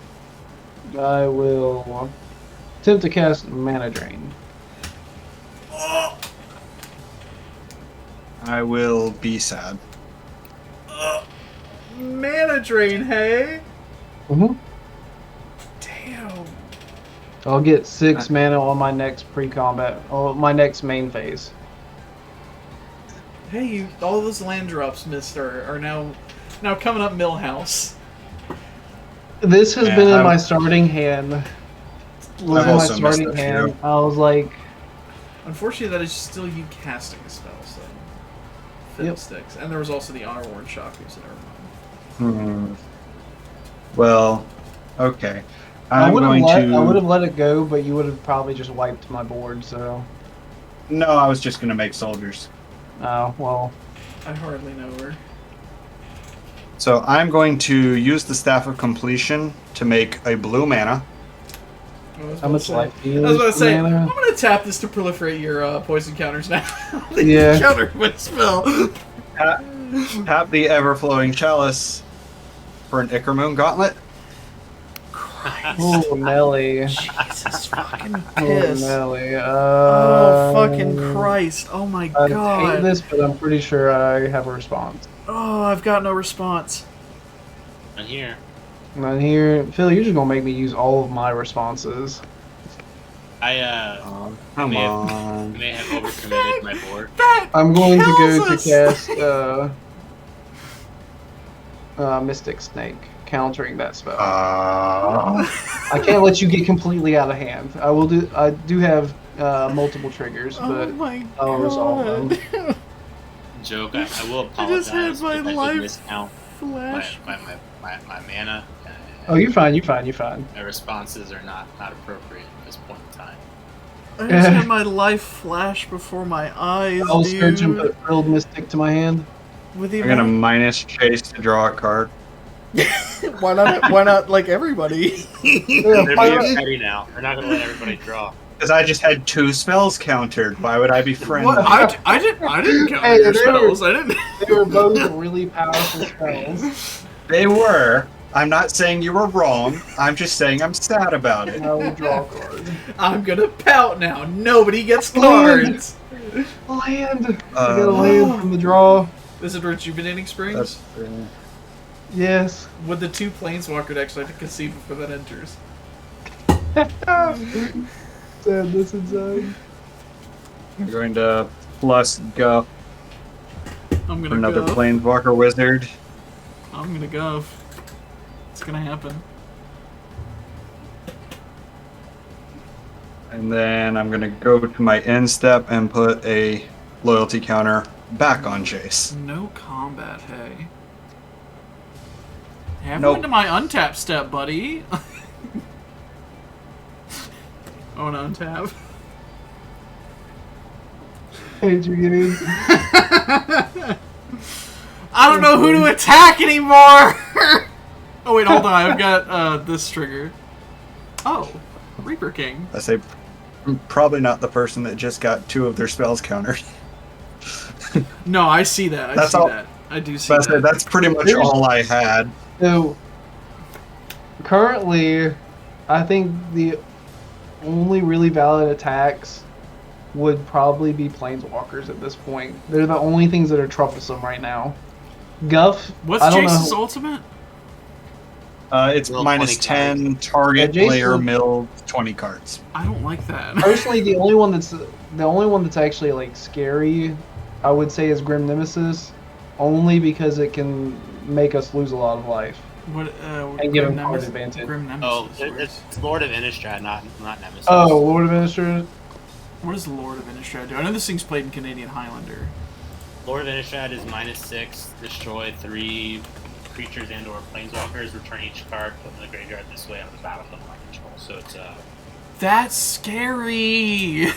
I will attempt to cast Mana Drain. Oh, I will be sad. mana drain, hey? Mm-hmm. Damn. I'll get 6 mana on my next pre-combat, my next main phase. Hey, all those land drops, mister, are now coming up Millhouse. This has Yeah, been in my starting hand. Was in my also missed starting that hand. too. I was like, Unfortunately, that is still you casting a spell, so... Fiddlesticks. And there was also the Honor Worn Shaku, so never mind. Well, okay. I I'm would going to. have let it go, but you would have probably just wiped my board. So, No, I was just going to make soldiers. oh well. I hardly know her. So I'm going to use the Staff of Completion to make a blue mana. How much life do you I was about to lose say, for I'm mana? going to tap this to proliferate your poison counters now. Yeah. Counter with spell. Tap the Everflowing Chalice for an Ichormoon Gauntlet. Oh, Nelly. Jesus fucking Oh, piss. Nelly. Oh, fucking Christ. Oh my I hate god. this, but I'm pretty sure I have a response. Oh, I've got no response. Done here. And here, Phil, you're just gonna make me use all of my responses. I Come may have- on. may have overcommitted my board. That I'm going to go kills to us. cast Mystic Snake, countering that spell. Uh, I can't let you get completely out of hand. I do have multiple triggers, Oh but my I'll resolve them. god. Joke. I will I just apologize had my if I life did miscount flash. my mana. Oh, you're fine. You're fine. You're fine. My responses are not appropriate at this point in time. I just had my life flash before my eyes, I'll search and dude. put Frilled Mystic to my hand. With the I'm going to amount- minus Chase to draw a card. Why not? Why not? Like everybody. Yeah, They're why being not? petty now. They're not going to let everybody draw. Because I just had 2 spells countered. Why would I be friendly? What? I didn't count Hey, your they spells. I didn't. They were both really powerful spells. They were. I'm not saying you were wrong. I'm just saying I'm sad about it. I will draw a card. I'm gonna pout now. Nobody gets cards. Land! I got a land from the draw. Is it Rejuvenating Springs? That's, Yes. Would the 2 Planeswalker decks like to concede before that enters? Sadness inside. I'm going to plus Guff I'm for gonna another go. Planeswalker Wizard. I'm gonna go. It's gonna happen. And then I'm going to go to my end step and put a loyalty counter back on Chase. No combat, hey. Have Nope. went to my untap step, buddy. Oh, an untap. Hey, did you get in? I don't know who to attack anymore! Oh wait, hold on, I've got this trigger. Oh, Reaper King. I say probably not the person that just got 2 of their spells countered. No, I see that. I That's see all- that. I do see But I said that. that's pretty much There's- all I had. So, currently, I think the only really valid attacks would probably be Planeswalkers at this point. They're the only things that are troublesome right now. Guff, What's I don't Jace's know. ultimate? It's Well, minus 20 10 target Yeah, Jason- player milled 20 cards. I don't like that. Personally, the only one that's actually like scary, I would say, is Grim Nemesis, only because it can make us lose a lot of life. What, And give Grim him card Nemesis- advantage. Grim Nemesis. Oh, where's- it's Lord of Innistrad, not Nemesis. Oh, Lord Administrator. What does the Lord of Innistrad do? I know this thing's played in Canadian Highlander. Lord of Innistrad is -6, destroy 3 creatures and/or planeswalkers, return each card, put in the graveyard this way on the battlefield under control. So it's That's scary!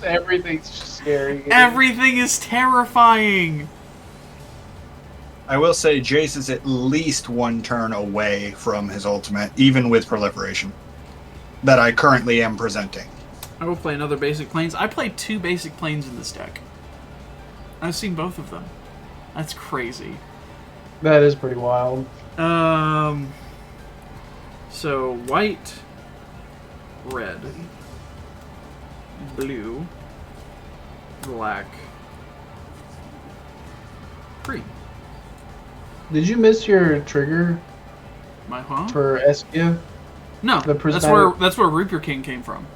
Everything's scary. Everything is terrifying! I will say Jace is at least 1 turn away from his ultimate, even with proliferation, that I currently am presenting. I will play another basic planes. I played 2 basic planes in this deck. I've seen both of them. That's crazy. That is pretty wild. So white, red, blue, black, green. Did you miss your trigger My huh? for Eskia? No, The that's where Reaper King came from.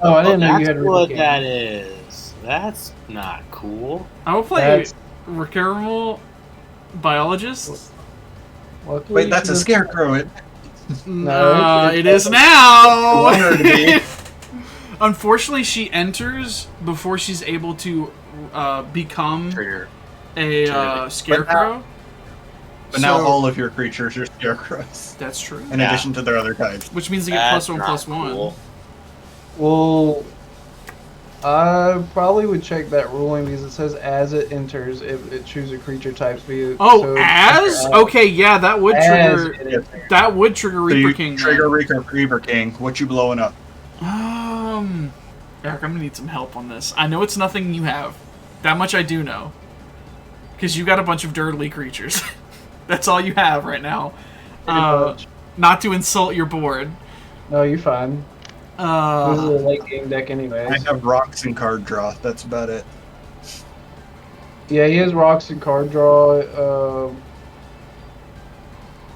Oh, I didn't know you That's had what Reaper King. that is. That's not cool. I will play Rukarumel Biologist. Luckily, Wait, that's a she scarecrow. It. No, It is I now. want her to be. Unfortunately, she enters before she's able to become Trigger. a scarecrow. But now So- all of your creatures are scarecrows, That's true. in addition to their other types. Which means they get That's +1/+1. not cool. Well, I probably would check that ruling because it says as it enters, it chooses a creature type. Oh, so as? Okay, yeah, that would trigger. As it enters. That would trigger So Reaper you King. trigger then. Reaper King. What you blowing up? Eric, I'm gonna need some help on this. I know it's nothing you have. That much I do know. Because you got a bunch of dirtly creatures. That's all you have right now. Pretty much. Not to insult your board. No, you're fine. This is a late game deck, anyways. I have rocks and card draw. That's about it. Yeah, he has rocks and card draw.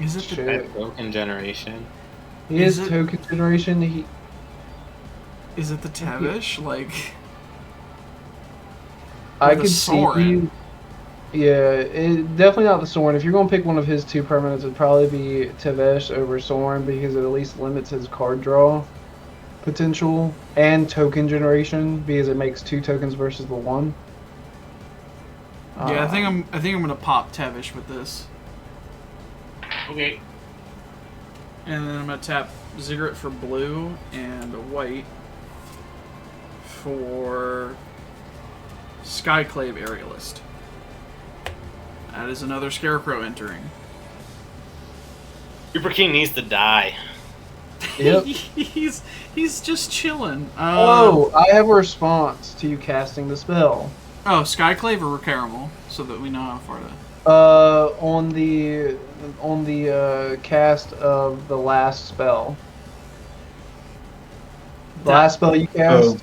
Is it the Shit. That broken generation. He Is has it- token generation. Is it the Tavish? Like, I the could see. Sorin. Yeah, definitely not the Sorin. If you're gonna pick one of his two permanents, it'd probably be Tavesh over Sorin because it at least limits his card draw potential and token generation because it makes 2 tokens versus the 1. yeah, I think I'm gonna pop Tavish with this, Okay. and then I'm gonna tap Ziggurat for blue and a white for Skyclave Aerialist. That is another Scarecrow entering. Reaper King needs to die. Yep. he's just chilling. Oh, I have a response to you casting the spell. Oh, Skyclave or Rukarumel, so that we know how far to. On the cast of the last spell. The last spell you cast.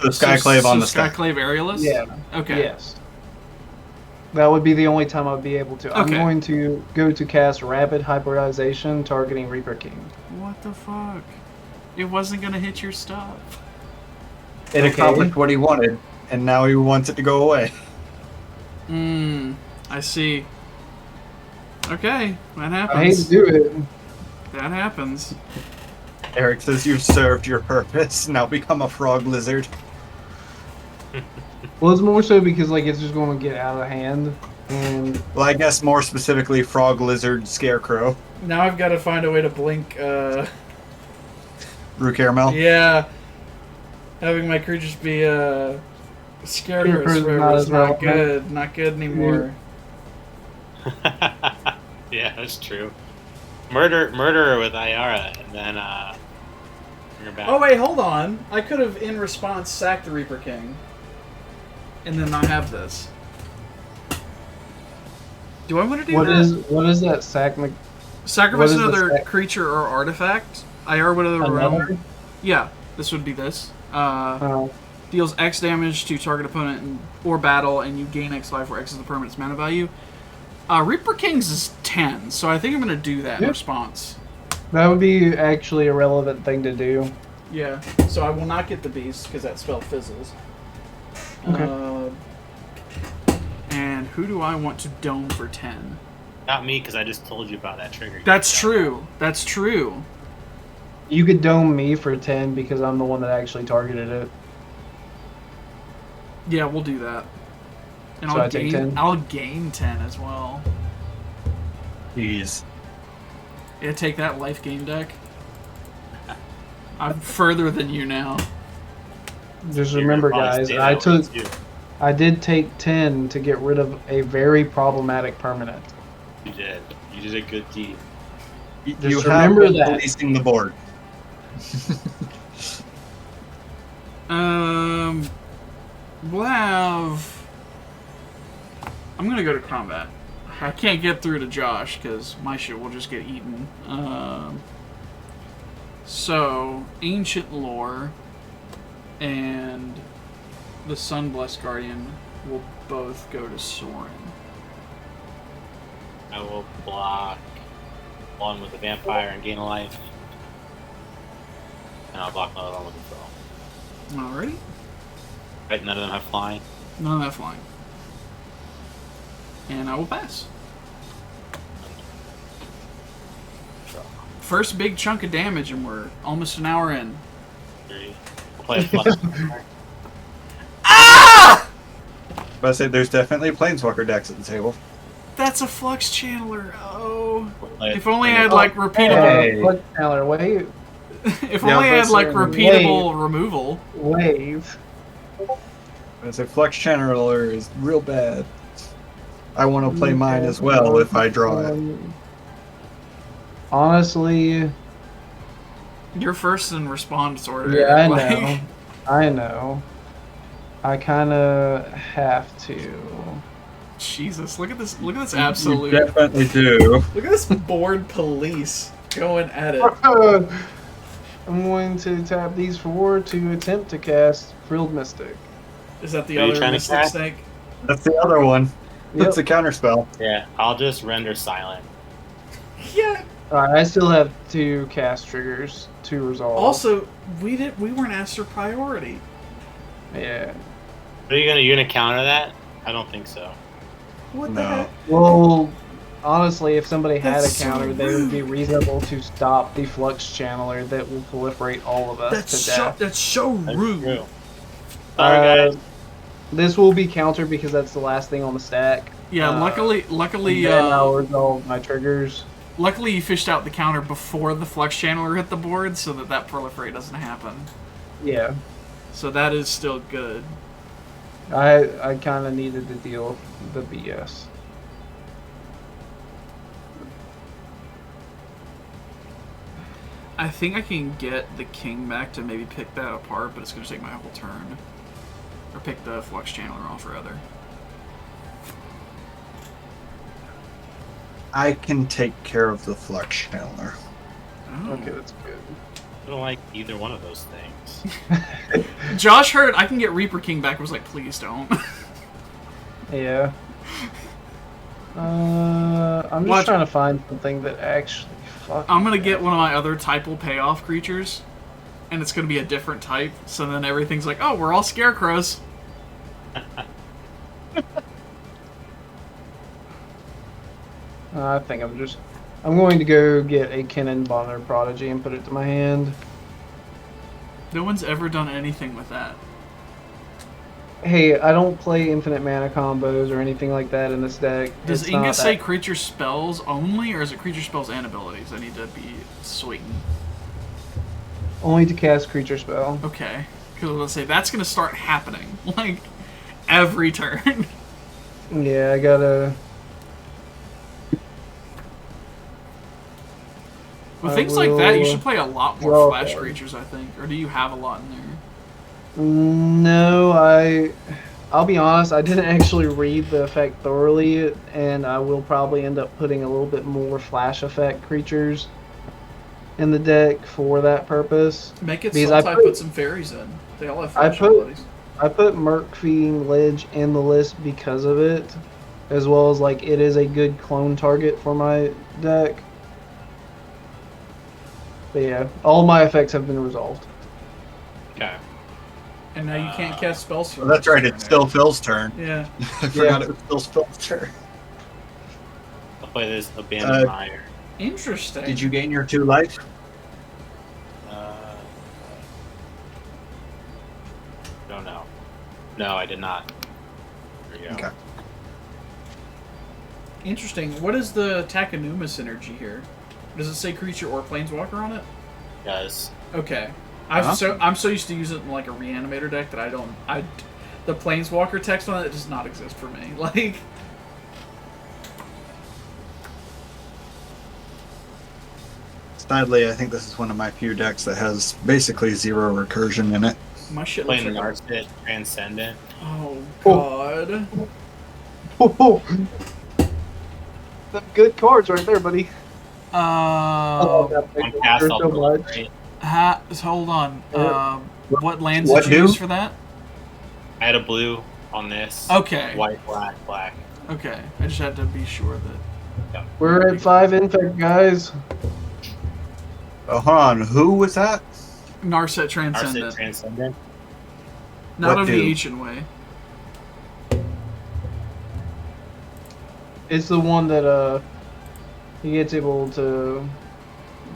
The Skyclave on the sky. Skyclave Aerialist? Yeah. Okay. Yes. That would be the only time I'd be able to. I'm Okay. going to go to cast Rapid Hybridization targeting Reaper King. What the fuck? It wasn't gonna hit your stuff. It accomplished what he wanted, and now he wants it to go away. I see. Okay, that happens. I hate to do it. That happens. Eric says you've served your purpose. Now become a frog lizard. Well, it's more so because like it's just going to get out of hand, and Well, I guess more specifically, frog lizard scarecrow. Now I've got to find a way to blink, Rukarumel. yeah. Having my creatures be, scarecrows Scarecrows forever not is as not relevant. good. Not good anymore. Yeah, that's true. Murderer with Ayara, and then bring her back. Oh wait, hold on. I could have, in response, sacked the Reaper King, and then not have this. Do I want to do what that? is that sacrifice Sacrifice what is the another sac- creature or artifact. IR whatever realm. another? Yeah, this would be this. Oh, Deals X damage to target opponent or battle, and you gain X life where X is the permanent's mana value. Reaper King's is 10, so I think I'm going to do that in Yep. response. that would be actually a relevant thing to do. Yeah, so I will not get the Beast, because that spell fizzles. Okay. And who do I want to dome for 10? Not me, because I just told you about that trigger. That's true. That's true. You could dome me for 10 because I'm the one that actually targeted it. Yeah, we'll do that. And So I take 10? I'll gain 10 as well. Jeez. Yeah, take that life gain deck. I'm further than you now. Just You're remember, gonna probably guys, stay that way, too. I did take 10 to get rid of a very problematic permanent. You did. You did a good deed. You Just have remember been that. policing the board. We'll have... I'm gonna go to combat. I can't get through to Josh because my shit will just get eaten. So, Ancient Lore and the Sunblessed Guardian will both go to Soren. I will block one with the vampire and gain a life. And I'll block another one with the throw. Alrighty. Right, none of them have flying. None of that flying. And I will pass. First big chunk of damage, and we're almost an hour in. We'll play a flux. But I say there's definitely planeswalker decks at the table. That's a Flux Channeler. Oh. Play If only I had, like, repeatable... Hey. What Tyler, wait. If only I had, like, repeatable Wave. removal. Wave. I say Flux Channeler is real bad. I want to play mine as well if I draw it. Honestly, You're first in response order. yeah, I like- know. I know. I kind of have to. Jesus, look at this You absolute... definitely do. Look at this board police going at it. I'm going to tap these 4 to attempt to cast Frilled Mystic. Is that the Are you other trying to Mystic cast? Snake? That's the other one. That's a counter spell. Yeah, I'll just render silent. Yeah. I still have 2 cast triggers to resolve. Also, we weren't asked for priority. Yeah. Are you gonna counter that? I don't think so. What the No. heck? Well, honestly, if somebody had That's a counter, so they would be rude. reasonable to stop the Flux Channeler that will proliferate all of us That's to so death. that's so That's rude. true. Sorry, guys. This will be countered because that's the last thing on the stack. Yeah, luckily, Then I'll resolve my triggers. luckily you fished out the counter before the Flux Channeler hit the board, so that proliferate doesn't happen. Yeah. So that is still good. I kind of needed to deal with the BS. I think I can get the king back to maybe pick that apart, but it's going to take my whole turn. Or pick the Flux Channeler off, rather. I can take care of the Flux Channeler. Oh. Okay, that's good. I don't like either one of those things. Josh heard I can get Reaper King back and was like, please don't. Yeah. I'm just Watch. trying to find something that actually fucking. I'm going to get one of my other typal payoff creatures, and it's going to be a different type, so then everything's like, oh, we're all scarecrows. I think I'm going to go get a Kennen Bonner Prodigy and put it to my hand. No one's ever done anything with that. Hey, I don't play infinite mana combos or anything like that in this deck. Does It's not Inga say that- creature spells only, or is it creature spells and abilities? I need to be sweet. only to cast creature spell? Okay. Because let's say that's going to start happening. Like, every turn. Yeah, I gotta. With I things like that, you will should play a lot more draw flash card. creatures, I think. Or do you have a lot in there? No, I'll be honest, I didn't actually read the effect thoroughly, and I will probably end up putting a little bit more flash effect creatures in the deck for that purpose. Make it Because Sultai, put some fairies in. They all have I flash put- abilities. I put Merc Fiend Ledge in the list because of it, as well as like it is a good clone target for my deck. But yeah, all my effects have been resolved. Okay. And now you can't cast spells. Well, that's right. It's still Phil's turn. Yeah. I forgot it was still Phil's turn. I'll play this Abandoned Mire. Interesting. Did you gain your 2 life? Don't know. No, I did not. There you go. Okay. Interesting. What is the Takanuma synergy here? Does it say creature or planeswalker on it? Guys, Okay. Uh-huh. I'm so used to using it in like a reanimator deck that the planeswalker text on it does not exist for me. Like, Sadly, I think this is one of my few decks that has basically 0 recursion in it. my shit looks playing like Narset Transcendent. oh god. Oh, The good cards right there, buddy. Uh, One cast so off much. great. hold on. Yeah. What lands What did you do? use for that? I had a blue on this. Okay. White, black, black. Okay, I just had to be sure that. We're at 5 infect, guys. Oh, hold on. Who was that? Narset Narset Transcendent. Transcendent. Not What of the do? ancient way. It's the one that he gets able to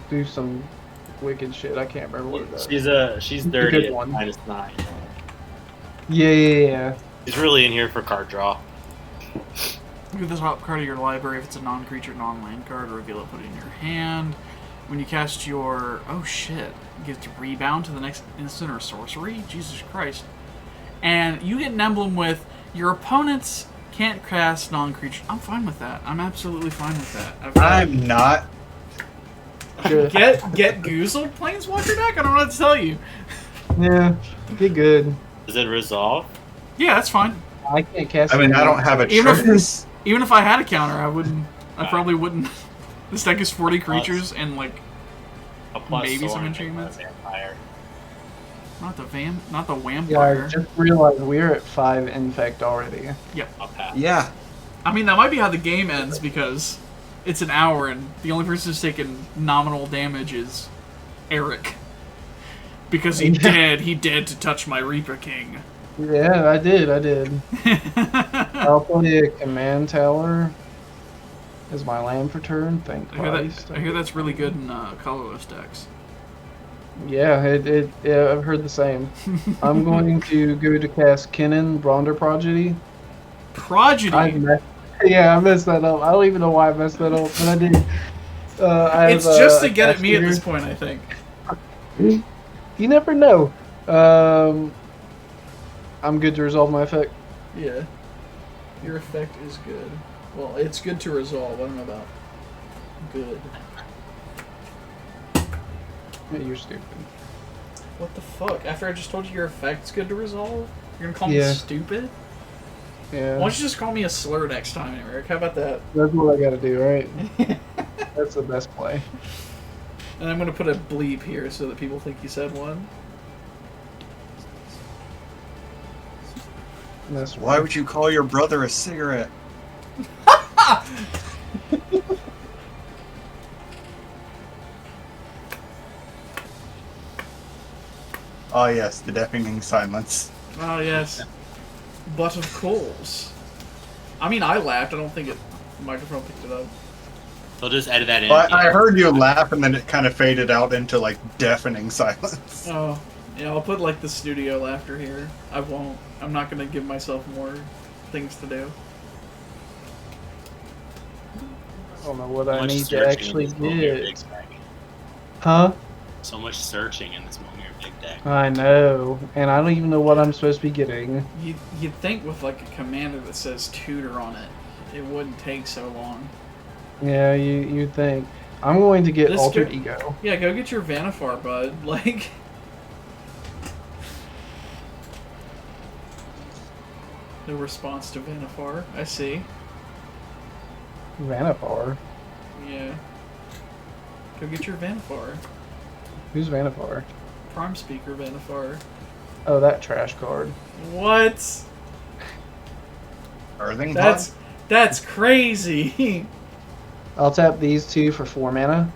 do some wicked shit. I can't remember what it does. She's a dirty good at one. -9. Yeah. She's really in here for card draw. Look at the top card of your library. If it's a non-creature, non-land card, reveal it, put it in your hand. When you cast your... Oh, shit. You get to rebound to the next instant or sorcery? Jesus Christ. And you get an emblem with your opponents can't cast non-creature. I'm fine with that. I'm absolutely fine with that. I'm not. Get Goozled Planeswalker deck? I don't know what to tell you. Yeah. Get good. Does it resolve? Yeah, that's fine. I can't cast. I mean, I don't have a Even if- choice. Even if I had a counter, I probably wouldn't. This deck is 40 creatures and like A plus maybe some Thorn, enchantments. Vampire. Not the Yeah, I vampire. just realized we're at 5 infect already. I'll pass. Yeah. I mean, that might be how the game ends because it's an hour and the only person who's taken nominal damage is Eric. Because he dared to touch my Reaper King. Yeah, I did. I'll play a command tower as my land for turn. Thank Christ. I hear that's really good in colorless decks. Yeah, yeah, I've heard the same. I'm going to go to cast Kinnan, Bronder Prodigy. Prodigy. I messed that up. I don't even know why I messed that up, but I did. It's just to get at me at this point, I think. You never know. I'm good to resolve my effect. Yeah. Your effect is good. Well, it's good to resolve. I don't know about good. Yeah, you're stupid. What the fuck? After I just told you your effect's good to resolve? You're gonna call me Yeah. stupid? Yeah. Why don't you just call me a slur next time, Eric? How about that? That's what I gotta do, right? That's the best play. And I'm gonna put a bleep here so that people think you said one. That's Why would you call your brother a cigarette? Oh yes, the deafening silence. Oh, yes. Butt of coals. I mean, I laughed. I don't think the microphone picked it up. They'll just edit that in. Well, I heard you laugh and then it kind of faded out into like deafening silence. Oh, yeah, I'll put like the studio laughter here. I won't. I'm not gonna give myself more things to do. I don't know what So I much need to searching actually in this Momir Vig get. deck. Huh? So much searching in this Momir Vig deck. I know, and I don't even know what I'm supposed to be getting. You'd think with like a commander that says tutor on it, it wouldn't take so long. Yeah, you'd think. I'm going to get This Altered go- Ego. Yeah, go get your Vanifar, bud. Like, no response to Vanifar. I see. Vanifar? Yeah. Go get your Vanifar. Who's Vanifar? Prime Speaker Vanifar. Oh, that trash card. What? Earthing That's crazy. I'll tap these two for 4 mana.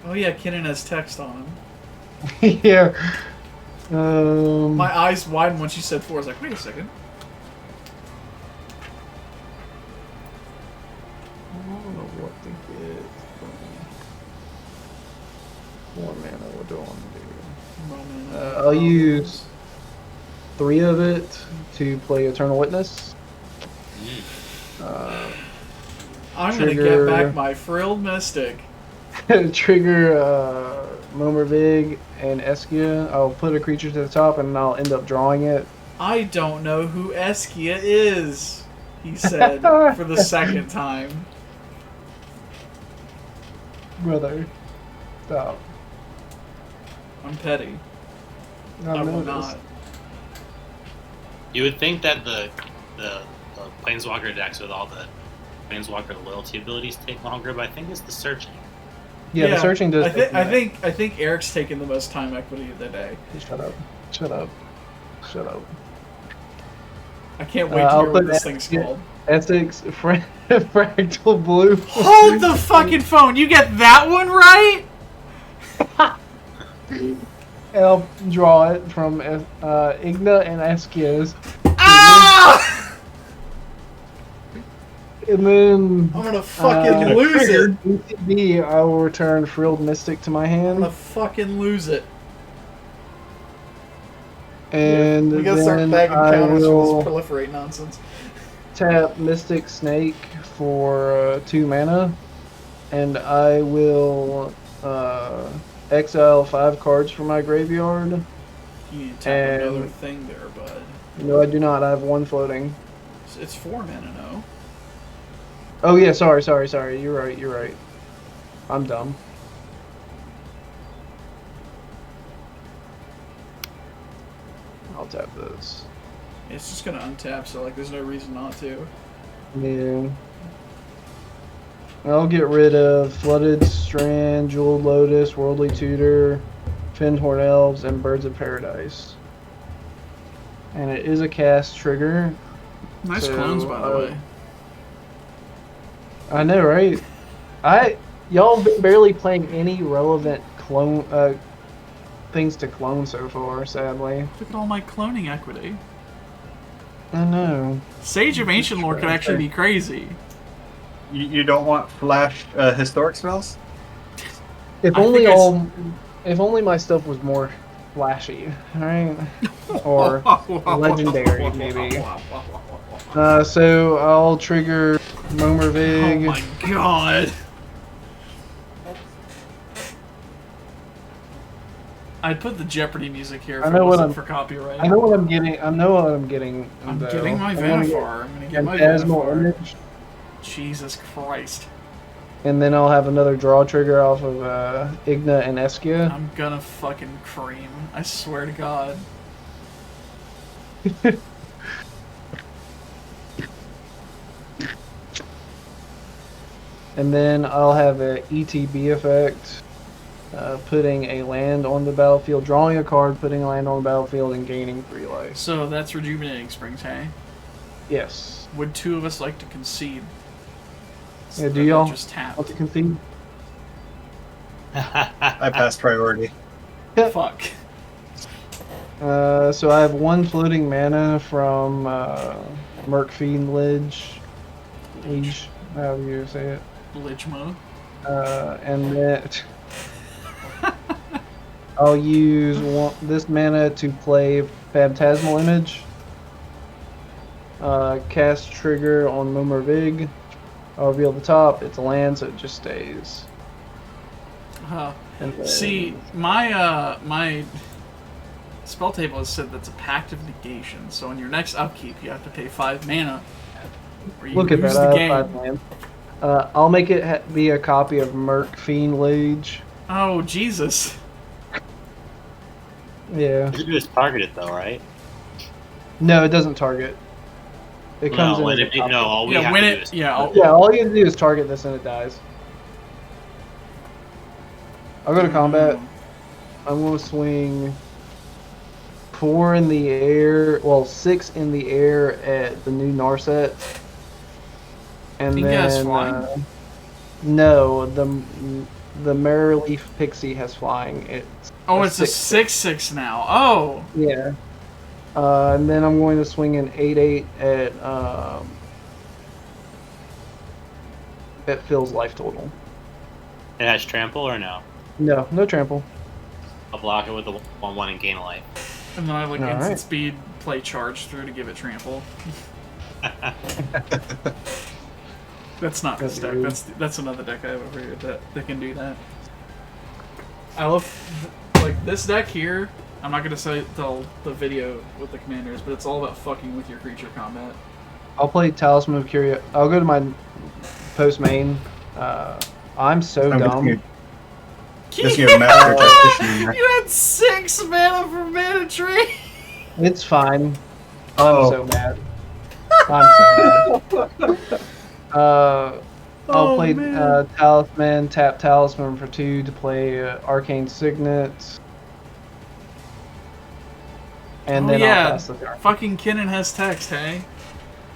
Oh yeah, Kinnan has text on him. Yeah. My eyes widened when she said 4. I was like, wait a second. I don't know what to get. 4 mana, what do I want to do? I'll use 3 of it to play Eternal Witness. I'm gonna get back my frilled mystic. Trigger Momir Vig and Eskia. I'll put a creature to the top and I'll end up drawing it. I don't know who Eskia is, he said for the second time. Brother, stop. I'm petty. I I will noticed. not. You would think that the Planeswalker decks with all the Planeswalker loyalty abilities take longer, but I think it's the searching. Yeah, the searching does. I think Eric's taking the most time equity of the day. Shut up. Shut up. Shut up. I can't wait to hear what this thing's called. Essex Fractal Blue. Hold the fucking phone! You get that one right? I'll draw it from Igna and Eskias. Ah! And then I'm gonna fucking lose it. ETB, I will return Frilled Mystic to my I'm hand. gonna fucking lose it. And we gotta start bagging counters for this proliferate nonsense. Tap Mystic Snake for 2 mana, and I will exile 5 cards from my graveyard. You need to tap another thing there, bud. No, I do not. I have 1 floating. It's 4 mana, no? Oh yeah, sorry. You're right. I'm dumb. I'll tap this. It's just gonna untap, so like there's no reason not to. Yeah. I'll get rid of Flooded Strand, Jeweled Lotus, Worldly Tutor, Finned Horn Elves, and Birds of Paradise. And it is a cast trigger. Nice clones, by the way. I know, right? Y'all been barely playing any relevant clone things to clone so far, sadly. Look at all my cloning equity. I know. Sage of Ancient Lore could actually be crazy. You don't want flash historic spells? If only my stuff was more flashy, alright? Or legendary, maybe. So I'll trigger Momir Vig. Oh my god! I'd put the Jeopardy music here if it wasn't for copyright. I know what I'm getting. I'm getting my Vannifar. I'm gonna get my Vannifar. Image. Jesus Christ. And then I'll have another draw trigger off of Igna and Eskia. I'm gonna fucking cream. I swear to God. And then I'll have an ETB effect, putting a land on the battlefield, drawing a card, putting a land on the battlefield, and gaining 3 life. So that's Rejuvenating Springs, hey? Yes. Would 2 of us like to concede? So yeah, do y'all just tap? Want to concede? I passed priority. Fuck. So I have 1 floating mana from Merkfiend Ledge, however you say it. Lichmo. And then I'll use this mana to play Phantasmal Image. Cast trigger on Momir Vig. I'll reveal the top. It's a land, so it just stays. See, my spell table has said that's a Pact of Negation. So on your next upkeep, you have to pay 5 mana. Or you Look at lose that! the I game. have 5 land. I'll make it be a copy of Merkfiend Ledge. Oh Jesus! Yeah. You just target it though, right? No, it doesn't target. It comes in. All we have to do is all you have to do is target this and it dies. I'll go to combat. I'm going to swing 4 in the air, well, 6 in the air at the new Narset. And then no, the Merrileaf Pixie has flying. It's a 6/6 now. Oh. Yeah. And then I'm going to swing an 8/8 at Phil's life total. It has trample or no? No, no trample. I'll block it with the 1/1 and gain a life. And then I have instant speed, play charge through to give it trample. That's not this deck. That's another deck I have over here that can do that. I love this deck here. I'm not gonna tell the video with the commanders, but it's all about fucking with your creature combat. I'll play Talisman of Curiosity. I'll go to my post main. I'm so dumb. You had 6 mana for Mana Tree. It's fine. I'm so mad. I'm so mad. I'll play man. Talisman, tap Talisman for 2 to play Arcane Signet. And then I'll pass the turn. Fucking Kinnan has text, hey?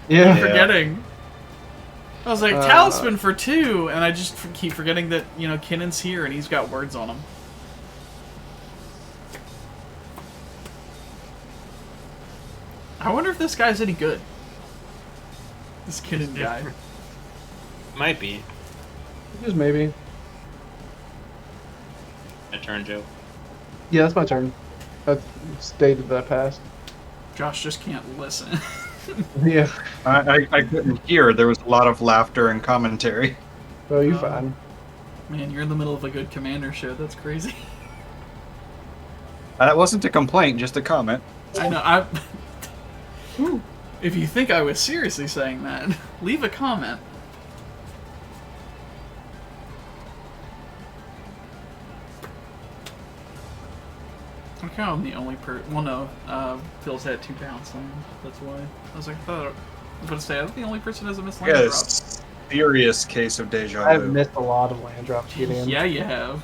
Yeah. I'm forgetting. I was like, Talisman for 2, and I just keep forgetting that, you know, Kinnan's here and he's got words on him. I wonder if this guy's any good. This Kinnan guy. Might be. Just maybe. A turn, Joe. Yeah, that's my turn. I stated that I passed. Josh just can't listen. Yeah. I couldn't hear. There was a lot of laughter and commentary. Oh, you fine. Man, you're in the middle of a good commander show. That's crazy. That wasn't a complaint, just a comment. I know. If you think I was seriously saying that, leave a comment. I'm kind of the only well, no, Phil's had 2 pounds land. That's why. I was like, I was going to say, I'm the only person who has a missed land drop. Yes. Serious case of deja vu. I've missed a lot of land drops, Gideon. Yeah, you have.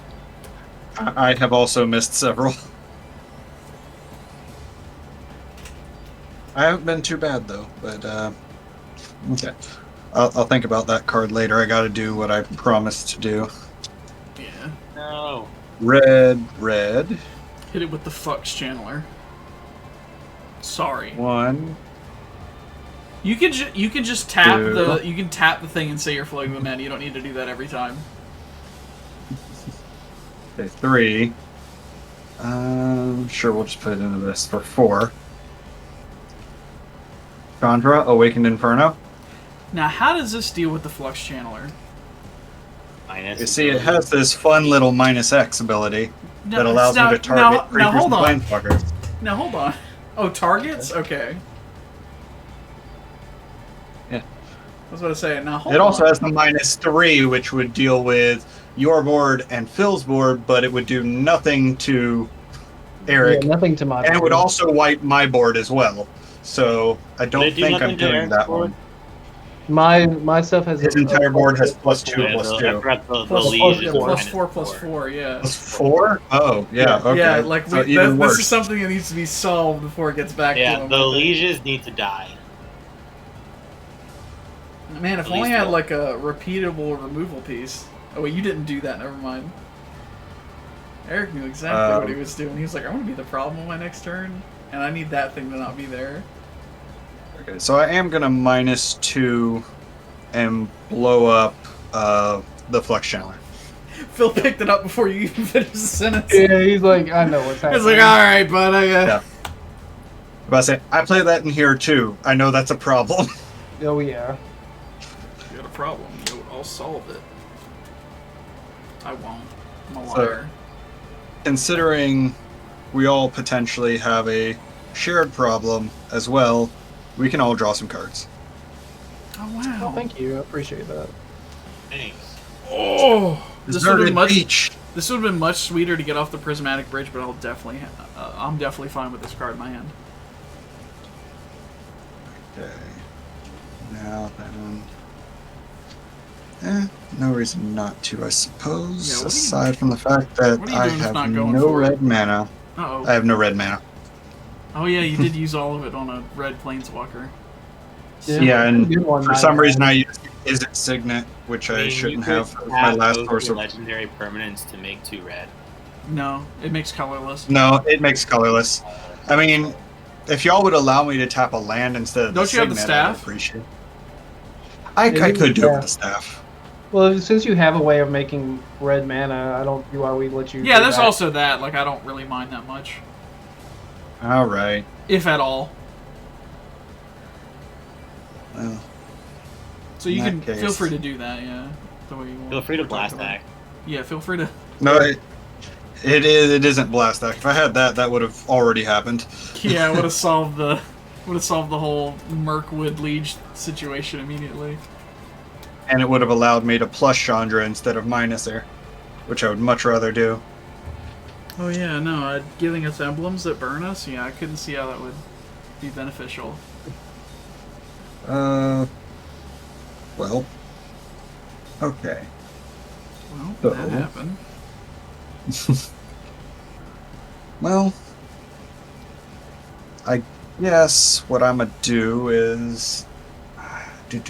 I have also missed several. I haven't been too bad though, but okay. I'll think about that card later. I got to do what I promised to do. Yeah. No. Red. Hit it with the Flux Channeler. Sorry. 1. You can just tap 2. you can tap the thing and say you're floating them in. You don't need to do that every time. Okay, 3. Sure, we'll just put it into this for 4. Chandra, Awakened Inferno. Now, how does this deal with the Flux Channeler? Minus. You see, it has this fun little -X ability that allows me to target creatures now, hold and on. planeswalkers. Now, hold on. Oh, targets? Okay. Yeah. I was about to say, now hold on. It also has the -3, which would deal with your board and Phil's board, but it would do nothing to Eric. Yeah, nothing to my And it would also wipe my board as well. So I don't think I'm doing that one. My stuff has His entire board has +2, I +2. forgot the Plus lead is four. +4, yeah. +4? Oh, yeah, okay. Yeah, like, so even this worse. is something that needs to be solved before it gets back to Yeah, him. the lieges need to die. Man, if At only least had, one. like, a repeatable removal piece. Oh, wait, you didn't do that, never mind. Eric knew exactly what he was doing. He was like, I want to be the problem on my next turn, and I need that thing to not be there. Okay, so I am going to -2 and blow up the Flux Channeler. Phil picked it up before you even finished the sentence. Yeah, he's like, I know what's happening. He's like, alright, bud, Yeah. But I say, I play that in here too. I know that's a problem. Oh, yeah. You got a problem. Yo, I'll solve it. I won't. I'm a So- liar. Considering we all potentially have a shared problem as well, we can all draw some cards. Oh, wow. Oh, thank you. I appreciate that. Thanks. Oh! This would have been much. Beach. This would have been much sweeter to get off the prismatic bridge, but I'll definitely. I'm definitely fine with this card in my hand. Okay. Now then. No reason not to, I suppose. Yeah, what are you- aside from the fact that what are you I doing that's have not going no for it? red mana. Uh-oh. I have no red mana. Oh yeah, you did use all of it on a red planeswalker. Yeah, and Good one, for man. some reason I used Izzet Signet, which I mean, shouldn't you have could as my last both source your of. legendary permanents to make 2 red. No, it makes colorless. No, it makes colorless. I mean, if y'all would allow me to tap a land instead of Don't the you have the Signet, I'd staff? appreciate it. Yeah, I you could do it have- with the staff. Well, since you have a way of making red mana, I don't see why we let you. Yeah, do there's that. also that. Like, I don't really mind that much, All right. if at all. Well, So you In can that feel case. free to do that. Yeah, the way you want. Feel free to We're blast talking about. act. Yeah, feel free to. no, it isn't blast act. If I had that, that would have already happened. Yeah, would have solved the whole Mirkwood Liege situation immediately. And it would have allowed me to plus Chandra instead of minus her, which I would much rather do. Oh yeah, no, giving us emblems that burn us. Yeah, I couldn't see how that would be beneficial. Well, Okay. Well, So- that happened. Well, I guess what I'm gonna do is come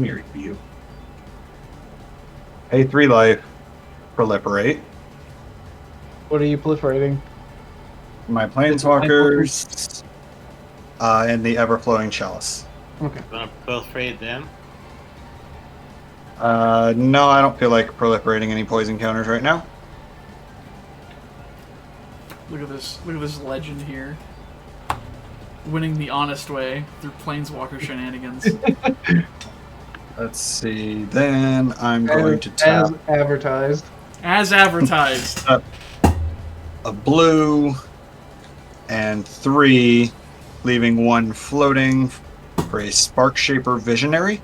here, you. Pay 3 life, proliferate. What are you proliferating? My planeswalkers, and the ever-flowing chalice. Okay. You want to proliferate them? No, I don't feel like proliferating any poison counters right now. Look at this. Look at this legend here. Winning the honest way through Planeswalker shenanigans. Let's see. Then I'm going to tap As advertised. As advertised. a blue and 3, leaving 1 floating for a Sparkshaper Visionary.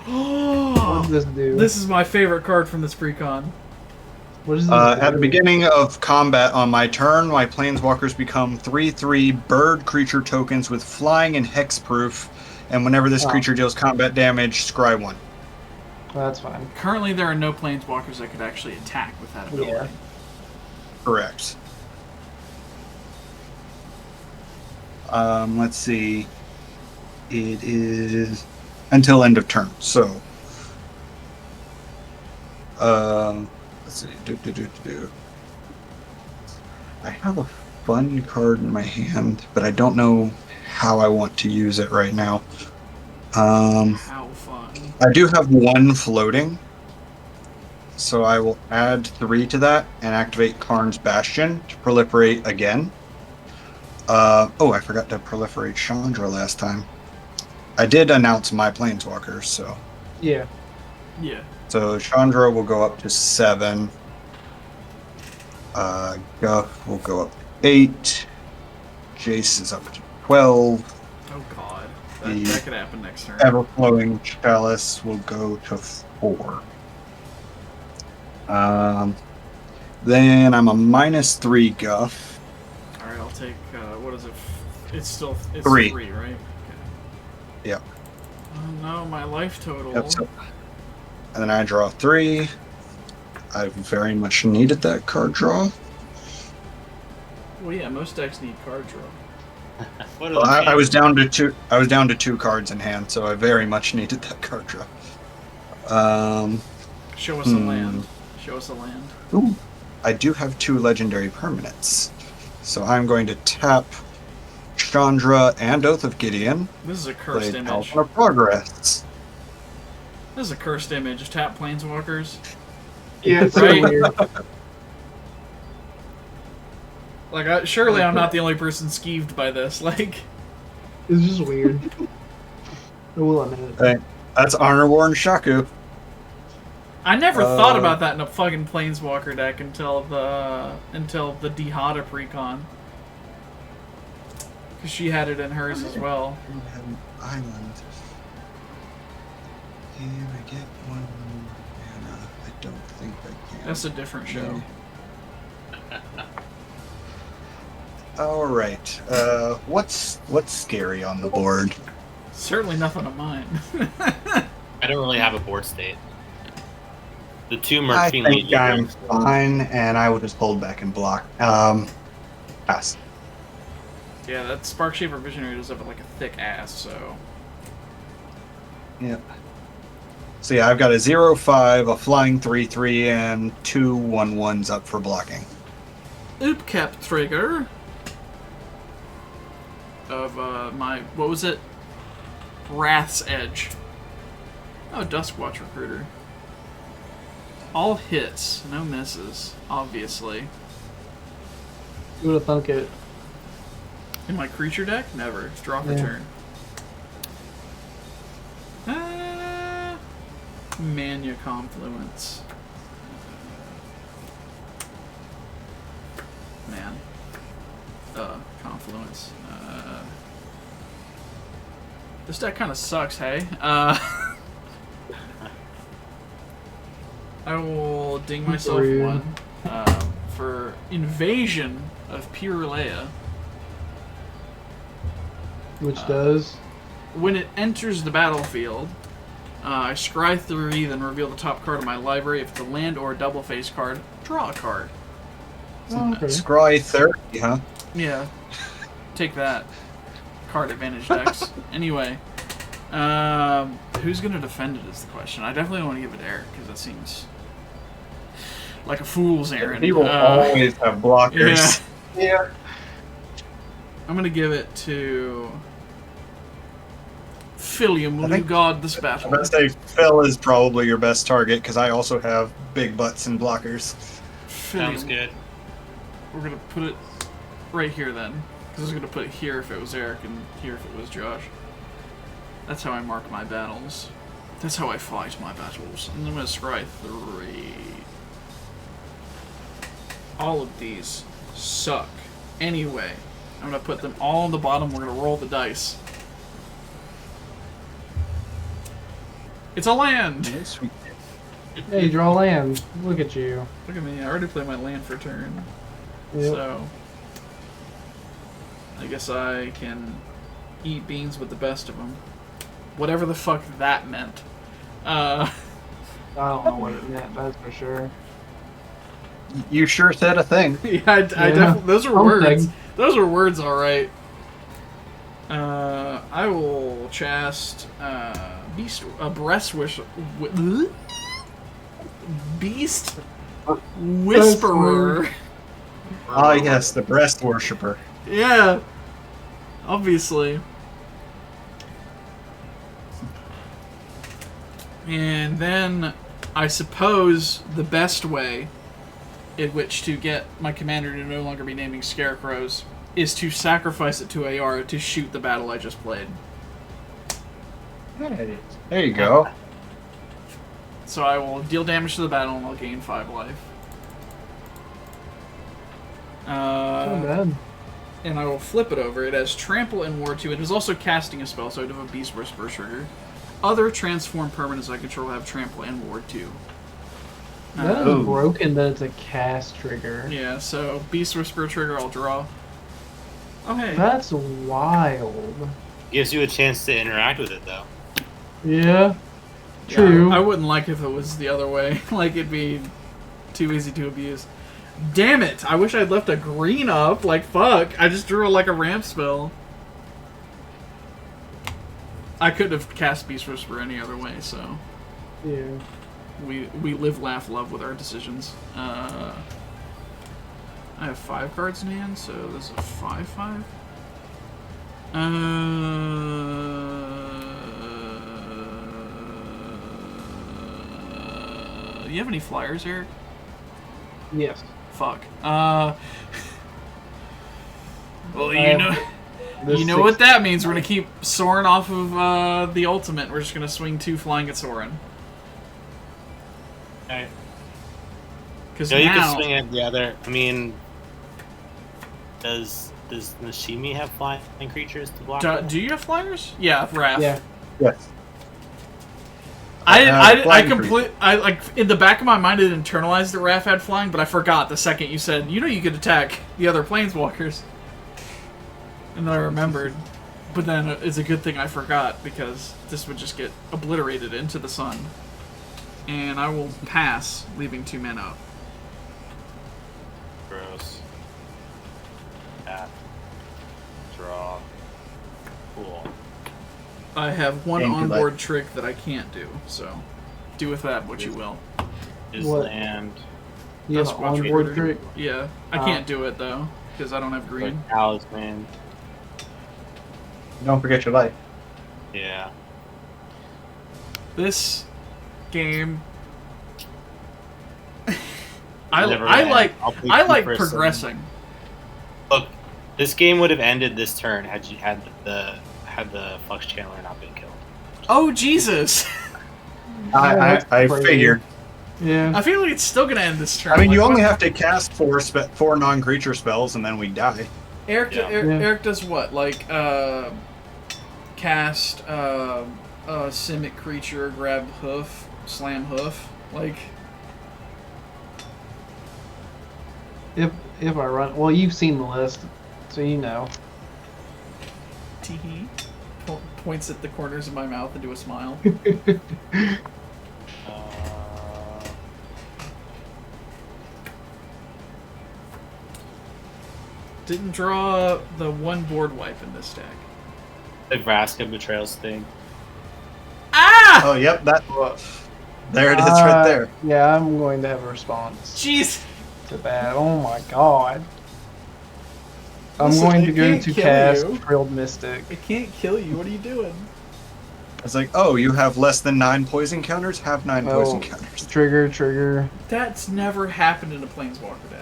What does this do? This is my favorite card from this precon. What does this At do? the beginning of combat on my turn, my planeswalkers become 3/3 bird creature tokens with flying and hexproof, and whenever this Oh. creature deals combat damage, scry 1. That's fine. Currently, there are no Planeswalkers that could actually attack with that ability. Yeah. Correct. Let's see. It is until end of turn, so. Let's see. I have a fun card in my hand, but I don't know how I want to use it right now. How fun. I do have 1 floating, so I will add 3 to that and activate Karn's Bastion to proliferate again. Oh, I forgot to proliferate Chandra last time. I did announce my planeswalkers, so. Yeah. Yeah. So Chandra will go up to 7. Guff will go up to 8. Jace is up to 12. Oh god. The- That could happen next turn. Everflowing Chalice will go to 4. Then I'm a -3 Guff. Alright, I'll take, what is it? It's 3. 3, right? Okay. Yep. Oh no, my life total. Yep. So, and then I draw 3. I very much needed that card draw. Well, yeah, most decks need card draw. What are Well, the I was down to 2. I was down to 2 cards in hand, so I very much needed that card draw. Show us a land. Show us a land. Ooh, I do have 2 legendary permanents, so I'm going to tap Chandra and Oath of Gideon. This is a cursed Play image. Paladin of Progress. This is a cursed image. Tap Planeswalkers. Yeah, it's Right. so weird. Like, surely I'm not the only person skeeved by this. Like, It's just weird. I will admit it. Hey, that's Honor War and Shaku. I never thought about that in a fucking Planeswalker deck until the Dihada precon. Because she had it in hers as well. We have an island. Can I get 1 mana? I don't think I can. That's a different show. All right. What's scary on the board? Certainly nothing of mine. I don't really have a board state. The 2 I Murphy think I'm Legions. fine, and I will just hold back and block. Pass. Yeah, that Sparkshaper Visionary does have like a thick ass, so... Yep. So yeah, I've got a 0/5, a flying 3/3, and 2 1/1s up for blocking. Oopcap trigger of my, what was it? Wrath's Edge. Oh, Duskwatch Recruiter. All hits, no misses, obviously. You would have thunk it. In my creature deck? Never. Draw for Yeah. turn. Mania Confluence. Man. Confluence. This deck kind of sucks, hey? I will ding myself Rude. 1 for Invasion of Pure Leia. Which does? When it enters the battlefield, I scry 3, then reveal the top card of my library. If it's a land or a double face card, draw a card. Oh, okay. Scry 30, huh? Yeah. Take that. Card advantage decks. Anyway. Who's going to defend it is the question. I definitely don't want to give it to Eric, because that seems like a fool's errand. He will always have blockers. Yeah. I'm going to give it to Philium. Will you guard this I'm battle? going to say Phil is probably your best target, because I also have big butts and blockers. Sounds good. We're going to put it right here then. Because I was going to put it here if it was Eric and here if it was Josh. That's how I mark my battles. That's how I fight my battles. And I'm going to scry 3. All of these suck. Anyway, I'm going to put them all on the bottom. We're going to roll the dice. It's a land! Sweet. Yeah, you draw land. Look at you. Look at me. I already played my land for turn. Yep. So, I guess I can eat beans with the best of them. Whatever the fuck that meant. I don't know what it meant, that's for sure. You sure said a thing. Yeah, I definitely. Those are words. Those are words, all right. I will cast Beast Whisperer. Ah, yes, the breast worshipper. Yeah, obviously. And then, I suppose, the best way in which to get my commander to no longer be naming scarecrows is to sacrifice it to AR to shoot the battle I just played. Hey, there you go. So I will deal damage to the battle and I'll gain 5 life. Not bad. And I will flip it over. It has Trample and Ward 2. It is also casting a spell, so I do have a Beast Whisperer trigger. Other transform permanents I control have Trample and Ward 2. That is broken that it's a cast trigger. Yeah, so Beast Whisperer trigger, I'll draw. Oh, hey. That's wild. Gives you a chance to interact with it, though. Yeah. True. I wouldn't like if it was the other way. Like, it'd be too easy to abuse. Damn it! I wish I'd left a green up. Like, fuck. I just drew, like, a ramp spell. I couldn't have cast Beast Whisperer any other way, so... Yeah. We live, laugh, love with our decisions. I have 5 cards in hand, so this is a 5/5. You have any flyers, Eric? Yes. Fuck. Well, you know what that means. We're gonna keep Soren off of the ultimate. We're just gonna swing 2 flying at Soren. Alright. Because So you now, can swing at the other. I mean, does Nesashemi have flying creatures to block? do you have flyers? Yeah, Raph. Yeah. Yes. I like in the back of my mind, it internalized that Raph had flying, but I forgot the second you said, you know, you could attack the other planeswalkers. And then I remembered. But then it's a good thing I forgot, because this would just get obliterated into the sun. And I will pass, leaving 2 men up. Gross. Tap. Draw. Cool. I have 1 Can't do that. onboard trick that I can't do, so do with that what you will. Is What? land. You have That's an what onboard you- trick? Yeah, I can't do it though, because I don't have green. Like talisman. Don't forget your life. Yeah. This game, I Never like mind. I'll play I like 2-person. progressing. Look, this game would have ended this turn had you had the Flux Channeler not been killed. Oh Jesus! I crazy. figured. Yeah. I feel like it's still gonna end this turn. I mean, Like, you only what- have to cast 4 non-creature spells, and then we die. Eric. Yeah. Eric does what? Like cast Simic creature, grab hoof, slam hoof. Like If I run, well, you've seen the list, so you know. tee. points at the corners of my mouth and do a smile. Didn't draw the one board wipe in this deck. The Vraska Betrayal Sting. Ah! Oh, yep, that. There it is, right there. Yeah, I'm going to have a response Jeez. to that. Oh my god. I'm Listen, going to it go can't to kill cast you. Trilled Mystic. It can't kill you. What are you doing? It's like, oh, you have less than 9 poison counters? Have 9 poison counters. Trigger. That's never happened in a Planeswalker deck.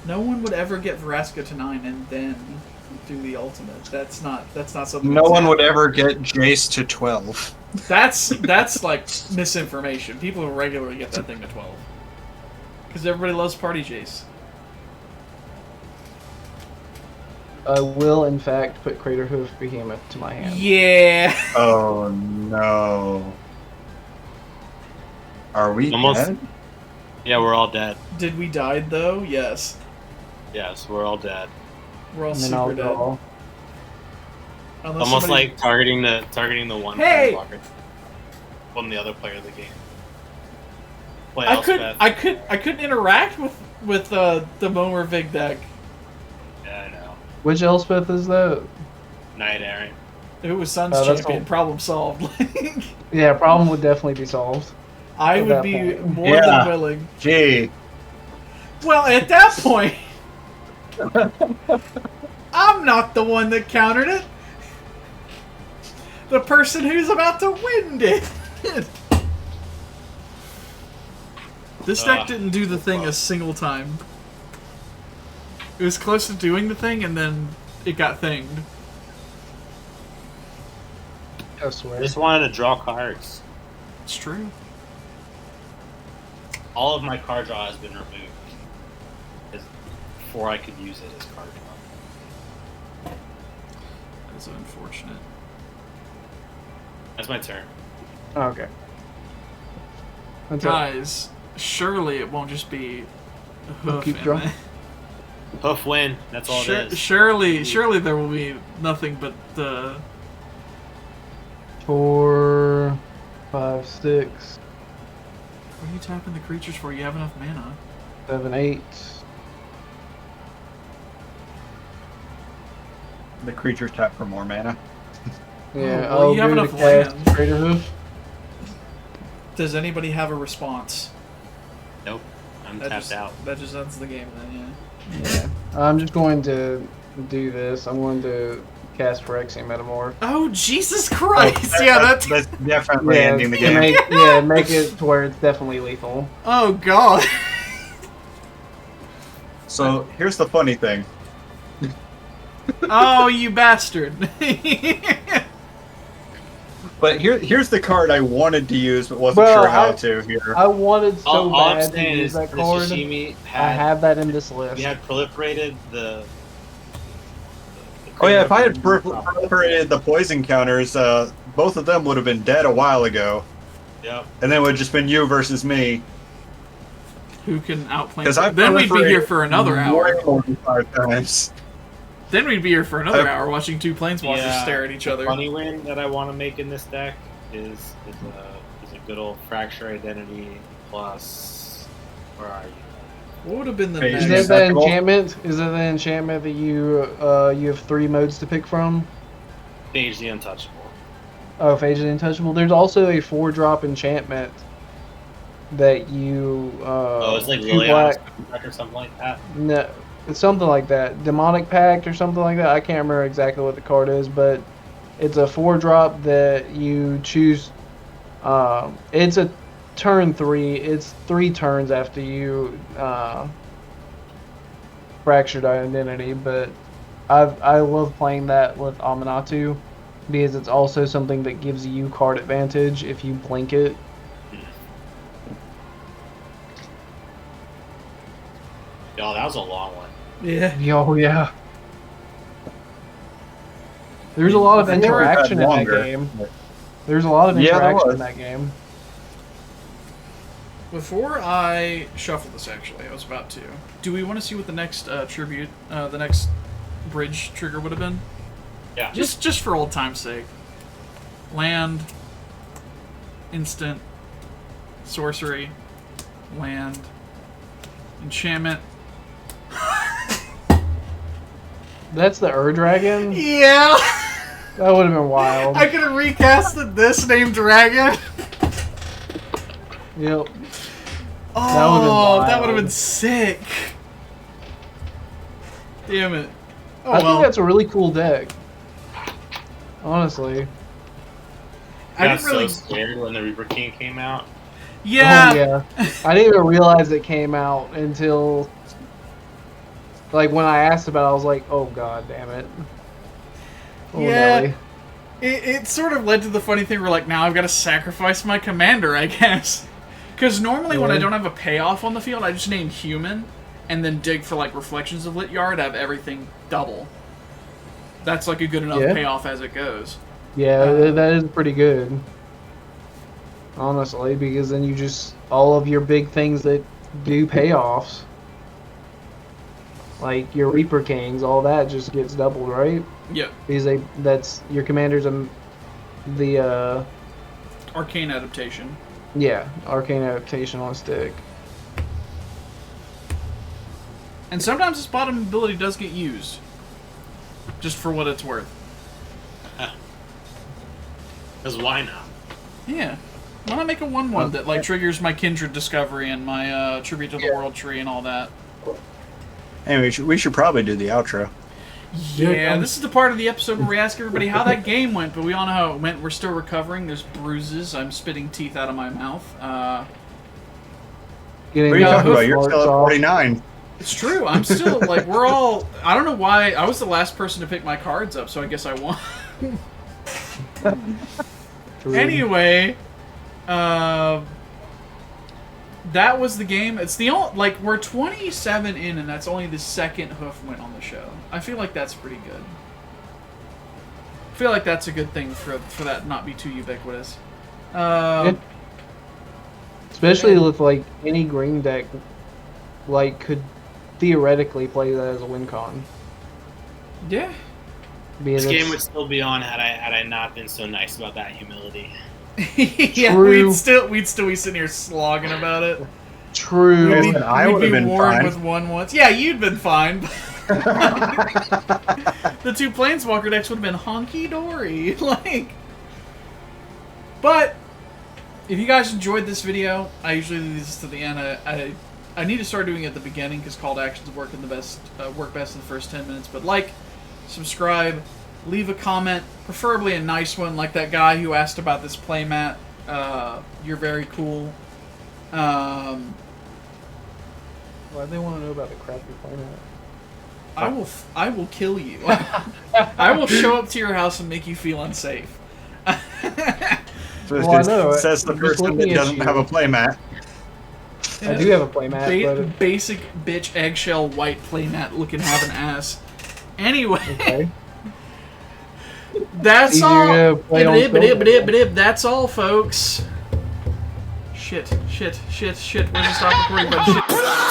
No one would ever get Vraska to 9 and then do the ultimate. That's not something. No that's one would happened. ever get Jace to 12. That's like misinformation. People who regularly get that thing to 12. Because everybody loves Party Jace. I will, in fact, put Craterhoof Behemoth to my hand. Yeah. Oh no. Are we dead? Yeah, we're all dead. Did we die though? Yes. Yes, we're all dead. We're all And then I'll super dead. draw. Unless Almost somebody- like targeting the one Hey! Planeswalker from the other player of the game. Play I Elspeth. couldn't interact with the Momir Vig deck. Yeah, I know. Which Elspeth is that? Night Errant. If it was Sun's Oh, that's champion, all. problem solved. Like, Yeah, problem would definitely be solved. I At would that be point. more Yeah. than willing. Gee. Well, at that point, I'm not the one that countered it. The person who's about to win did. This deck didn't do the thing a single time. It was close to doing the thing, and then it got thinged. I I swear. just wanted to draw cards. It's true. All of my card draw has been removed before I could use it as card draw. That is unfortunate. That's my turn. Oh, okay. That's it. Guys, surely it won't just be a hoof. keep in drawing. there. Hoof win. That's all it is. Surely there will be nothing but the... 4, 5, 6, What are you tapping the creatures for? You have enough mana. 7, 8. The creatures tap for more mana. Yeah, well, I'll you have go enough to cast land. Craterhoof. Does anybody have a response? Nope. I'm That tapped just, out. That just ends the game then, Yeah. I'm just going to do this. I'm going to cast Phyrexian Metamorph. Oh, Jesus Christ! Yeah, that's... That's definitely ending the to game. make it to where it's definitely lethal. Oh, God. So here's the funny thing. Oh, you bastard. But here's the card I wanted to use but wasn't Well, sure how I- to here. I wanted so All I'm bad to saying use is that the card. Nesashemi I had have that in this list. we had proliferated the Oh yeah, if I had proliferated the poison counters, both of them would have been dead a while ago. Yep. And then it would have just been you versus me. Who can outplay? 'Cause I've Then we'd be here proliferated for another hour. way more than 5 times. Then we'd be here for another I've- hour watching two planeswalkers Yeah. stare at each other. Funny win that I want to make in this deck is a good old Fracture Identity plus. Where are you? What would have been the Hey, Is next? that the Acceptable? enchantment? Is that the enchantment that you have 3 modes to pick from? Phage the Untouchable. Oh, Phage the Untouchable. There's also a 4-drop enchantment that you. Oh, it's like 2 Liliana's black. Contract or something like that. No, it's something like that. Demonic Pact or something like that. I can't remember exactly what the card is, but it's a 4-drop that you choose. It's a turn 3. It's 3 turns after you fractured identity, but I love playing that with Aminatu because it's also something that gives you card advantage if you blink it. Yo, that was a long one. Yeah. Oh yeah. There's a lot of Before we've had interaction in that longer. game. There's a lot of Yeah, there interaction was. in that game. Before I shuffle this, actually, I was about to. Do we want to see what the next tribute, the next bridge trigger would have been? Yeah. Just for old time's sake. Land. Instant. Sorcery. Land. Enchantment. That's the Dragon? Yeah! That would have been wild. I could have recasted this named Dragon. Yep. Oh, that would have wild. been sick. Damn it. Oh, I well. think that's a really cool deck. Honestly. I got didn't really. so scared when the Reaper King came out. Yeah. Oh, yeah. I didn't even realize it came out until, like, when I asked about it, I was like, oh, god damn it. Oh, Yeah. Nelly. It sort of led to the funny thing where, like, now I've got to sacrifice my commander, I guess. Because normally when I don't have a payoff on the field, I just name human and then dig for, like, Reflections of Lit Yard, have everything double. That's, like, a good enough payoff as it goes. Yeah, that is pretty good. Honestly, because then you just, all of your big things that do payoffs, like your Reaper Kings, all that just gets doubled, right? Yep. Because that's, your commander's the, Arcane Adaptation. yeah, Arcane Adaptation on stick. And sometimes this bottom ability does get used. Just for what it's worth. Because why not? Yeah. Why not make a 1/1 that, like, triggers my Kindred Discovery and my Tribute to the World Tree and all that? Anyway, we should probably do the outro. Yeah, this is the part of the episode where we ask everybody how that game went, but we all know how it went. We're still recovering. There's bruises. I'm spitting teeth out of my mouth. Getting What are you talking about? You're farts still at off. 49. It's true. I'm still, like, we're all... I don't know why. I was the last person to pick my cards up, so I guess I won. True. Anyway, that was the game. It's the only... Like, we're 27 in, and that's only the second hoof win on the show. I feel like that's pretty good. I feel like that's a good thing for that not be too ubiquitous. Especially with, like, any green deck, like, could theoretically play that as a win con. Yeah. This game would still be on had I not been so nice about that humility. Yeah, True. we'd still be sitting here slogging about it. True. Yes, and I We'd would have be been warring fine. with 1/1s. Yeah, you'd been fine. The two Planeswalker decks would have been honky-dory. Like... But, if you guys enjoyed this video, I usually leave this to the end. I need to start doing it at the beginning because call to actions work best in the first 10 minutes. But like, subscribe, leave a comment, preferably a nice one like that guy who asked about this playmat. You're very cool. Why do they want to know about the crap you're playing at? I will kill you. I will show up to your house and make you feel unsafe. So Well, I know. says the I'm just person that looking at doesn't you. have a playmat. I do have a playmat, but... Basic bitch eggshell white playmat looking having ass. Anyway, Okay. that's Easier all. to play on spell. That's all, folks. Shit. Where's the stop recording button? Shit.